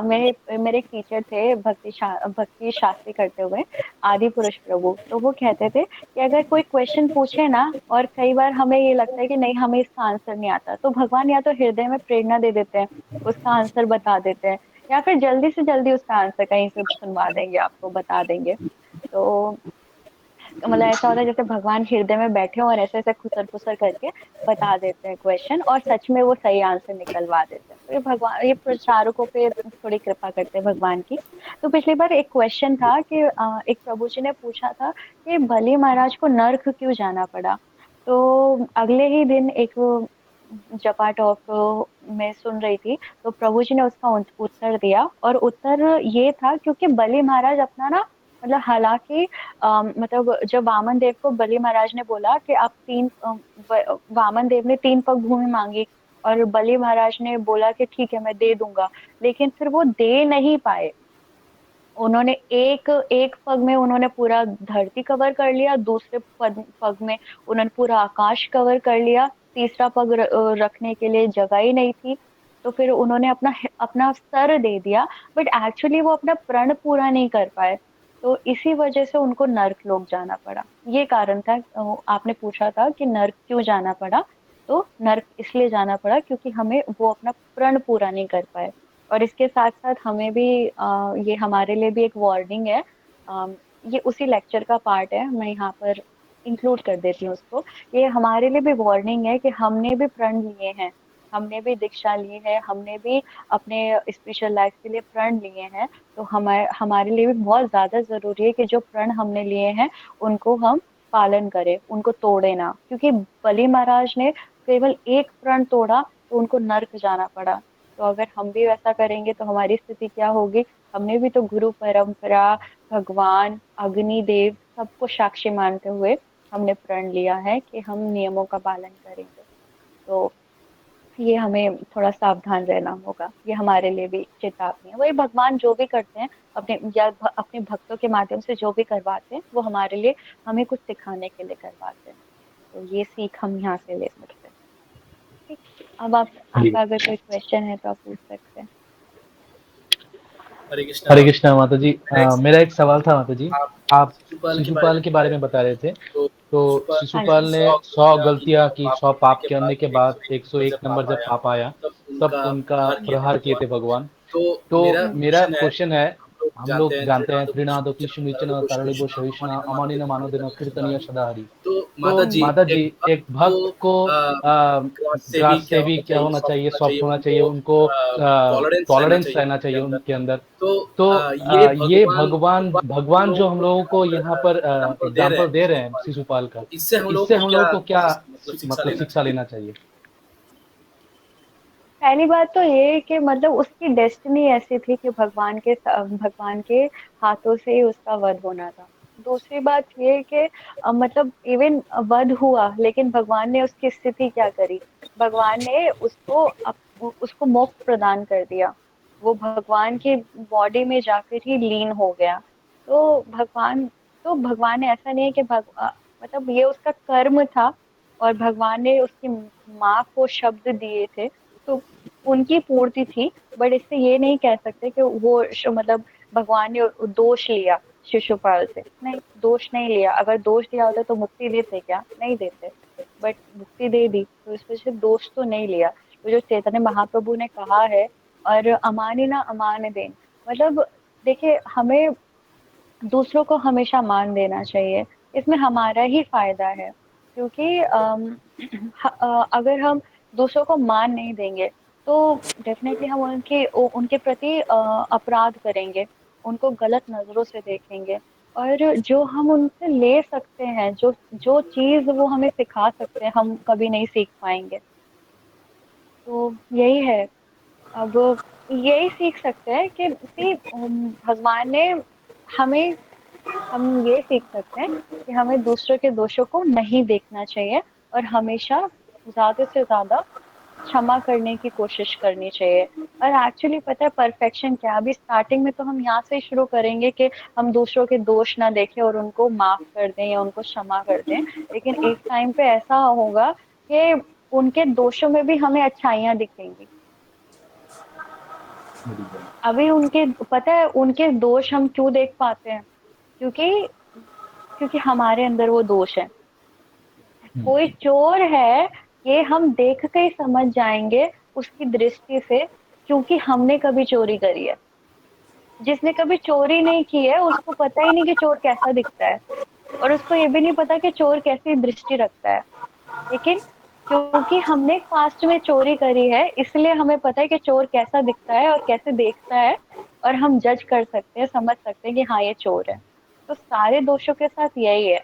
मेरे मेरे एक टीचर थे भक्ति शास्त्री करते हुए, आदि पुरुष प्रभु, तो वो कहते थे कि अगर कोई क्वेश्चन पूछे ना, और कई बार हमें ये लगता है कि नहीं हमें इसका आंसर नहीं आता, तो भगवान या तो हृदय में प्रेरणा दे देते हैं, उसका आंसर बता देते हैं, या फिर जल्दी से जल्दी उसका आंसर कहीं से सुनवा देंगे, आपको बता देंगे। तो मतलब ऐसा होता है जैसे भगवान हृदय में बैठे हों और ऐसे ऐसे खुसर खुसर करके बता देते हैं क्वेश्चन, और सच में वो सही आंसर निकलवा देते हैं। तो ये भगवान, ये प्रचारकों पे थोड़ी कृपा करते हैं भगवान की। तो पिछली बार एक क्वेश्चन था कि एक प्रभु जी ने पूछा था कि बलि महाराज को नर्क क्यों जाना पड़ा। तो अगले ही दिन एक जपा टॉक में सुन रही थी, तो प्रभु जी ने उसका उत्तर दिया, और उत्तर ये था क्योंकि बलि महाराज अपना ना, मतलब हालांकि मतलब जब वामन देव को बलि महाराज ने बोला कि आप वामन देव ने 3 पग भूमि मांगी, और बलि महाराज ने बोला कि ठीक है मैं दे दूंगा, लेकिन फिर वो दे नहीं पाए। उन्होंने एक एक पग में उन्होंने पूरा धरती कवर कर लिया, दूसरे पग में उन्होंने पूरा आकाश कवर कर लिया, तीसरा पग रखने के लिए जगह ही नहीं थी। तो फिर उन्होंने अपना अपना सर दे दिया, बट एक्चुअली वो अपना प्रण पूरा नहीं कर पाए। तो इसी वजह से उनको नर्क लोक जाना पड़ा। ये कारण था। आपने पूछा था कि नर्क क्यों जाना पड़ा, तो नर्क इसलिए जाना पड़ा क्योंकि हमें वो अपना प्रण पूरा नहीं कर पाए। और इसके साथ साथ हमें भी ये हमारे लिए भी एक वार्निंग है। ये उसी लेक्चर का पार्ट है, मैं यहाँ पर इंक्लूड कर देती हूँ उसको। ये हमारे लिए भी वार्निंग है कि हमने भी प्रण लिए हैं, हमने भी दीक्षा ली है, हमने भी अपने स्पिरिचुअल लाइफ के लिए प्रण लिए हैं। तो हमारे हमारे लिए भी बहुत ज्यादा जरूरी है कि जो प्रण हमने लिए हैं उनको हम पालन करें, उनको तोड़े ना। क्योंकि बलि महाराज ने केवल एक प्रण तोड़ा तो उनको नर्क जाना पड़ा। तो अगर हम भी वैसा करेंगे तो हमारी स्थिति क्या होगी। हमने भी तो गुरु परंपरा, भगवान, अग्निदेव सबको साक्षी मानते हुए हमने प्रण लिया है कि हम नियमों का पालन करेंगे। तो ये हमें थोड़ा सावधान रहना होगा। ये हमारे लिए भी चेतावनी है। वही भगवान जो भी करते हैं अपने या अपने भक्तों के माध्यम से जो भी करवाते हैं, वो हमारे लिए, हमें कुछ सिखाने के लिए करवाते हैं। तो ये सीख हम यहाँ से ले सकते हैं। ठीक। अब जी। आपका अगर कोई क्वेश्चन है तो आप पूछ सकते हैं। हरे कृष्णा। हरे कृष्णा माता जी। मेरा एक मेरा एक सवाल था माता जी। आप आप शिशुपाल के बारे शिशुपाल में के बता बारे रहे में थे। बता रहे थे। तो तो शिशुपाल हाँ शिशुपाल जी। ने 100 गलतियां की, 100 पाप करने के बाद 101 नंबर जब पाप आया, तब तब उनका उनका प्रहार किए थे प्रहार किए थे भगवान। भगवान। तो तो मेरा मेरा क्वेश्चन है, क्वेश्चन है, हम लोग जानते हैं त्रिनादो की तरड़िबो सुनिचन तारड़िबो शोषिणा सहिष्णुना अमानिना अमानिना मानोदिनो मानोदिनो कीर्तनीय सदाहरि। सदाहरि। तो तो माता जी माता जी, एक भक्त को ग्रास से भी क्या होना चाहिए, सॉफ्ट होना चाहिए, उनको टॉलरेंस रहना टॉलरेंस चाहिए रहना उनके चाहिए अंदर। उनके अंदर। तो तो ये ये भगवान भगवान हम भगवान जो हम लोगों को यहाँ पर एग्जाम्पल दे रहे एग्जाम्पल हैं दे रहे हैं शिशुपाल का, शिशुपाल का, तो इससे हम तो लोगों इससे को हम क्या लोगों को क्या मतलब शिक्षा मतलब लेना शिक्षा चाहिए। लेना चाहिए। पहली बात तो ये कि मतलब उसकी डेस्टिनी ऐसी थी कि भगवान के हाथों से ही उसका वध होना था। दूसरी बात ये कि मतलब इवन वध हुआ, लेकिन भगवान ने उसकी स्थिति क्या करी। भगवान ने उसको मोक्ष प्रदान कर दिया। वो भगवान की बॉडी में जाकर ही लीन हो गया। तो भगवान ने ऐसा नहीं है कि मतलब ये उसका कर्म था, और भगवान ने उसकी माँ को शब्द दिए थे, तो उनकी पूर्ति थी। बट इससे ये नहीं कह सकते कि मतलब भगवान ने दोष लिया शिशुपाल से। नहीं, दोष नहीं लिया। अगर दोष दिया होता तो मुक्ति देते क्या? नहीं देते। बट मुक्ति दे दी, तो इस वजह से दोष तो नहीं लिया। तो जो चैतन्य महाप्रभु ने कहा है, और अमानी ना अमान देन, मतलब देखिए, हमें दूसरों को हमेशा मान देना चाहिए। इसमें हमारा ही फायदा है। क्योंकि अगर हम दूसरों को मान नहीं देंगे तो डेफिनेटली हम उनके प्रति अपराध करेंगे, उनको गलत नजरों से देखेंगे। और जो हम उनसे ले सकते हैं, जो जो चीज वो हमें सिखा सकते हैं, हम कभी नहीं सीख पाएंगे। तो यही है। अब यही सीख सकते हैं कि भगवान ने हमें हम ये सीख सकते हैं कि हमें दूसरों के दोषों को नहीं देखना चाहिए, और हमेशा ज्यादा से ज्यादा क्षमा करने की कोशिश करनी चाहिए। और एक्चुअली पता है परफेक्शन क्या है? अभी स्टार्टिंग में तो हम यहाँ से शुरू करेंगे कि हम दूसरों के दोष ना देखें और उनको माफ कर दें या उनको क्षमा कर दें। लेकिन एक टाइम पे ऐसा होगा कि उनके दोषों में भी हमें अच्छाइयाँ दिखेंगी। अभी उनके पता है उनके दोष हम क्यों देख पाते हैं? क्योंकि क्योंकि हमारे अंदर वो दोष है। कोई चोर है, ये हम देख के ही समझ जाएंगे उसकी दृष्टि से, क्योंकि हमने कभी चोरी करी है। जिसने कभी चोरी नहीं की है उसको पता ही नहीं कि चोर कैसा दिखता है, और उसको ये भी नहीं पता कि चोर कैसी दृष्टि रखता है। लेकिन क्योंकि हमने पास्ट में चोरी करी है, इसलिए हमें पता है कि चोर कैसा दिखता है और कैसे देखता है, और हम जज कर सकते हैं, समझ सकते हैं कि हाँ ये चोर है। तो सारे दोषों के साथ यही है,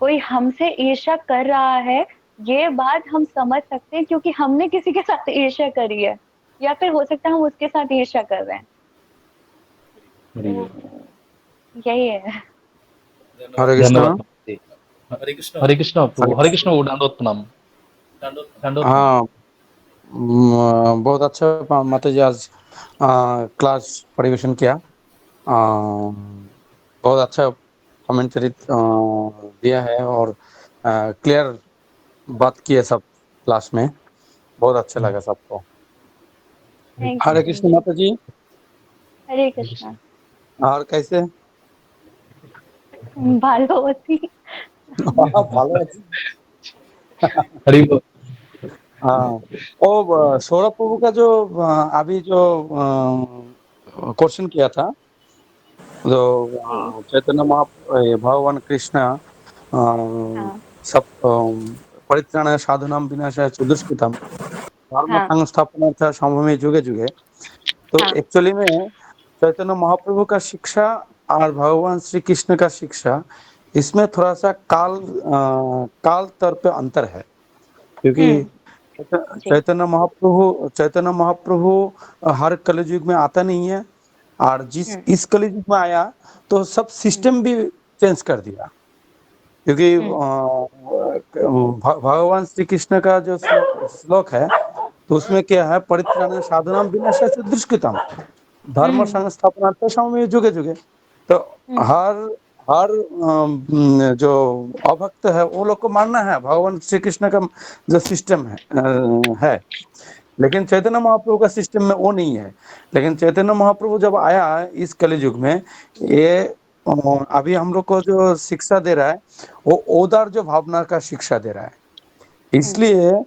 कोई हमसे ईर्ष्या कर रहा है, ये बात हम समझ सकते हैं क्योंकि हमने किसी के साथ ईर्ष्या करी है, या फिर हो सकता है हम उसके साथ ईर्ष्या कर रहे हैं। तो यही है। हरे कृष्णा। धन्यवाद जी। हरे कृष्ण प्रभु, हरे कृष्ण वो दंडोत प्रणाम। दंडोत हाँ, बहुत अच्छा माता जी आज क्लास परिवेशन किया। बहुत अच्छा कमेंटरी दिया है और क्लियर बात की है सब क्लास में। बहुत अच्छा लगा सबको। थैंक यू हरे प्रभु कृष्ण जी। माता जी। हरे कृष्णा। और कैसे? ভালো আছি। ভালো আছি। हरि बोल। हाँ, वो सौरभ प्रभु का जो अभी जो क्वेश्चन किया था, जो जी। चैतन्य भगवान कृष्ण हाँ सब परित्राणाय साधूनां विनाशाय च दुष्कृतम् धर्म हाँ संस्थापनार्थ संभवे जुगे जुगे। तो हाँ। एक्चुअली में चैतन्य महाप्रभु का शिक्षा और भगवान श्री कृष्ण का शिक्षा, इसमें थोड़ा सा काल तर पे अंतर है, क्योंकि हम्म। जी। चैतन्य महाप्रभु हर कलयुग में आता नहीं है, और जिस हम्म इस कलयुग में आया तो सब हम्म सिस्टम भी चेंज कर दिया। क्योंकि हम्म भगवान श्री कृष्ण का जो श्लोक है, तो उसमें क्या है, परित्राण साधनाम विनाशाय च दुष्कृतम् धर्म हम्म संस्थापनार्थ संभवे जुगे जुगे। तो हम्म हर हर जो अभक्त है वो लोग को मानना है भगवान श्री कृष्ण का जो सिस्टम है। लेकिन चैतन्य महाप्रभु का सिस्टम में वो नहीं है। लेकिन चैतन्य महाप्रभु जब आया इस कलयुग में, ये अभी हम लोग को जो शिक्षा दे रहा है, वो औदार जो भावना का शिक्षा दे रहा है। हम्म इसलिए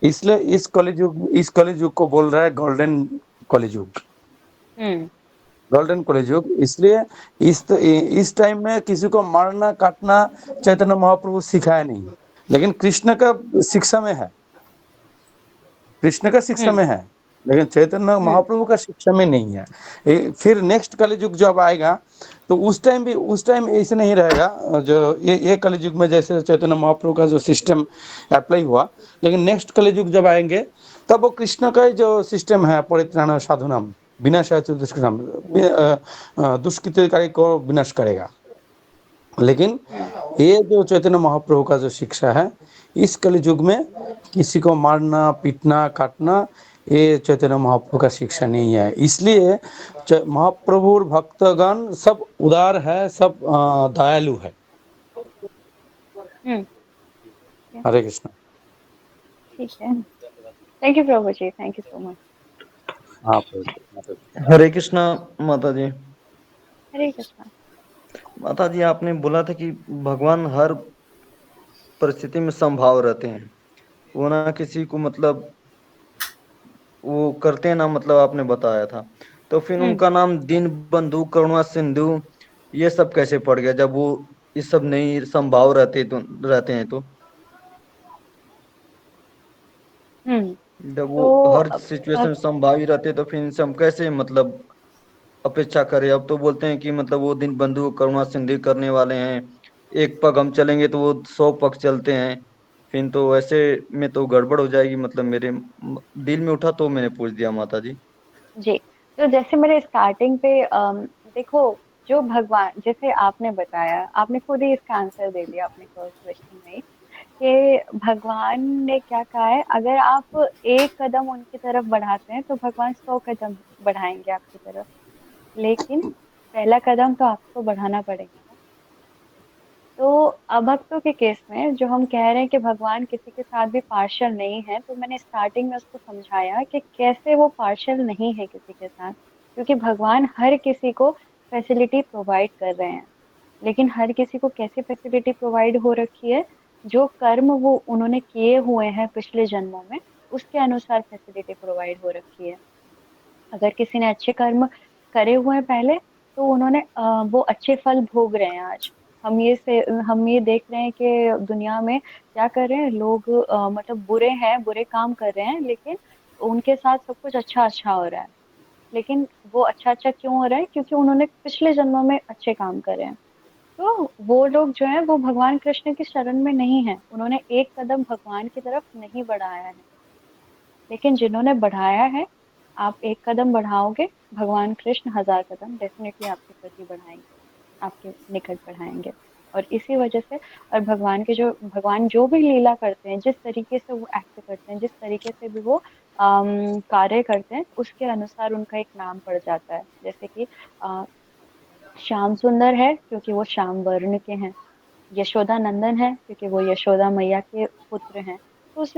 इसलिए इस कलयुग को बोल रहा है गोल्डन कलयुग। हम्म गोल्डन कलयुग इसलिए इस टाइम में किसी को मारना काटना चैतन्य महाप्रभु सिखाया नहीं, लेकिन कृष्ण का शिक्षा में है, कृष्ण का शिक्षा हम्म में है, लेकिन चैतन्य हम्म महाप्रभु का शिक्षा में नहीं है। फिर नेक्स्ट कलयुग जब आएगा तो उस टाइम ऐसे नहीं रहेगा, जो ये कलयुग में जैसे चैतन्य महाप्रभु का जो सिस्टम अप्लाई हुआ, लेकिन नेक्स्ट कलयुग जब आएंगे तब वो कृष्ण का ही जो सिस्टम है, परित्राण साधुनाम विनाशाय च दुष्कृतम् दुष्कृतकारी को विनाश करेगा। लेकिन ये जो चैतन्य महाप्रभु का जो शिक्षा है, इस कलयुग में किसी को मारना पीटना काटना, ये चैतन्य महाप्रभु का शिक्षा नहीं है। इसलिए महाप्रभु और भक्तगण सब उदार है, सब दयालु है। हम्म। हरे कृष्ण। ठीक है। थैंक यू प्रभु ji, thank you so much. हाँ प्रभु। हरे कृष्णा माता जी। हरे कृष्णा। माता जी, आपने बोला था कि भगवान हर परिस्थिति में समभाव रहते हैं, वो ना किसी को मतलब वो करते हैं ना, मतलब आपने बताया था। तो फिर हम्म उनका नाम दीन बंधु करुणा सिंधु ये सब कैसे पड़ गया, जब वो इस सब नहीं समभाव रहते हैं तो हम्म। जब वो तो हर सिचुएशन में समभावी रहते तो फिर इनसे हम कैसे मतलब अपेक्षा करें। अब तो बोलते हैं कि मतलब वो दिन बंधु करुणा सिंधु करने वाले हैं, एक पग हम चलेंगे तो वो 100 पग चलते हैं। फिर तो ऐसे में तो गड़बड़ हो जाएगी, मतलब मेरे दिल में उठा तो मैंने पूछ दिया माता जी। जी, तो जैसे मैंने स्टार्टिंग पे देखो, जो भगवान, जैसे आपने बताया, आपने खुद ही इसका आंसर दे दिया अपने फर्स्ट क्वेश्चन में ही, कि भगवान ने क्या कहा है, अगर आप एक कदम उनकी तरफ बढ़ाते हैं तो भगवान 100 कदम बढ़ाएंगे आपकी तरफ। लेकिन पहला कदम तो आपको बढ़ाना पड़ेगा ना। तो अभक्तों के केस में जो हम कह रहे हैं कि भगवान किसी के साथ भी पार्शियल नहीं है, तो मैंने स्टार्टिंग में उसको समझाया कि कैसे वो पार्शियल नहीं है किसी के साथ, क्योंकि भगवान हर किसी को फैसिलिटी प्रोवाइड कर रहे हैं। लेकिन हर किसी को कैसी फैसिलिटी प्रोवाइड हो रखी है, जो कर्म वो उन्होंने किए हुए हैं पिछले जन्मों में, उसके अनुसार फैसिलिटी प्रोवाइड हो रखी है। अगर किसी ने अच्छे कर्म करे हुए हैं पहले, तो उन्होंने वो अच्छे फल भोग रहे हैं आज। हम ये देख रहे हैं कि दुनिया में क्या कर रहे हैं लोग, मतलब बुरे हैं, बुरे काम कर रहे हैं, लेकिन उनके साथ सब कुछ अच्छा अच्छा हो रहा है। लेकिन वो अच्छा अच्छा क्यों हो रहा है? क्योंकि उन्होंने पिछले जन्मों में अच्छे काम करे हैं। तो वो लोग जो है वो भगवान कृष्ण की शरण में नहीं है, उन्होंने एक कदम भगवान की तरफ नहीं बढ़ाया है। लेकिन जिन्होंने बढ़ाया है, आप एक कदम बढ़ाओगे, भगवान कृष्ण 1000 कदम डेफिनेटली आपके प्रति बढ़ाएंगे, आपके निकट बढ़ाएंगे। और इसी वजह से, और भगवान जो भी लीला करते हैं, जिस तरीके से वो एक्ट करते हैं, जिस तरीके से भी वो कार्य करते हैं, उसके अनुसार उनका एक नाम पड़ जाता है। जैसे कि अ, श्याम सुंदर है क्योंकि वो श्याम वर्ण के हैं, यशोदा नंदन है क्योंकि वो यशोदा मैया के पुत्र हैं। तो उसी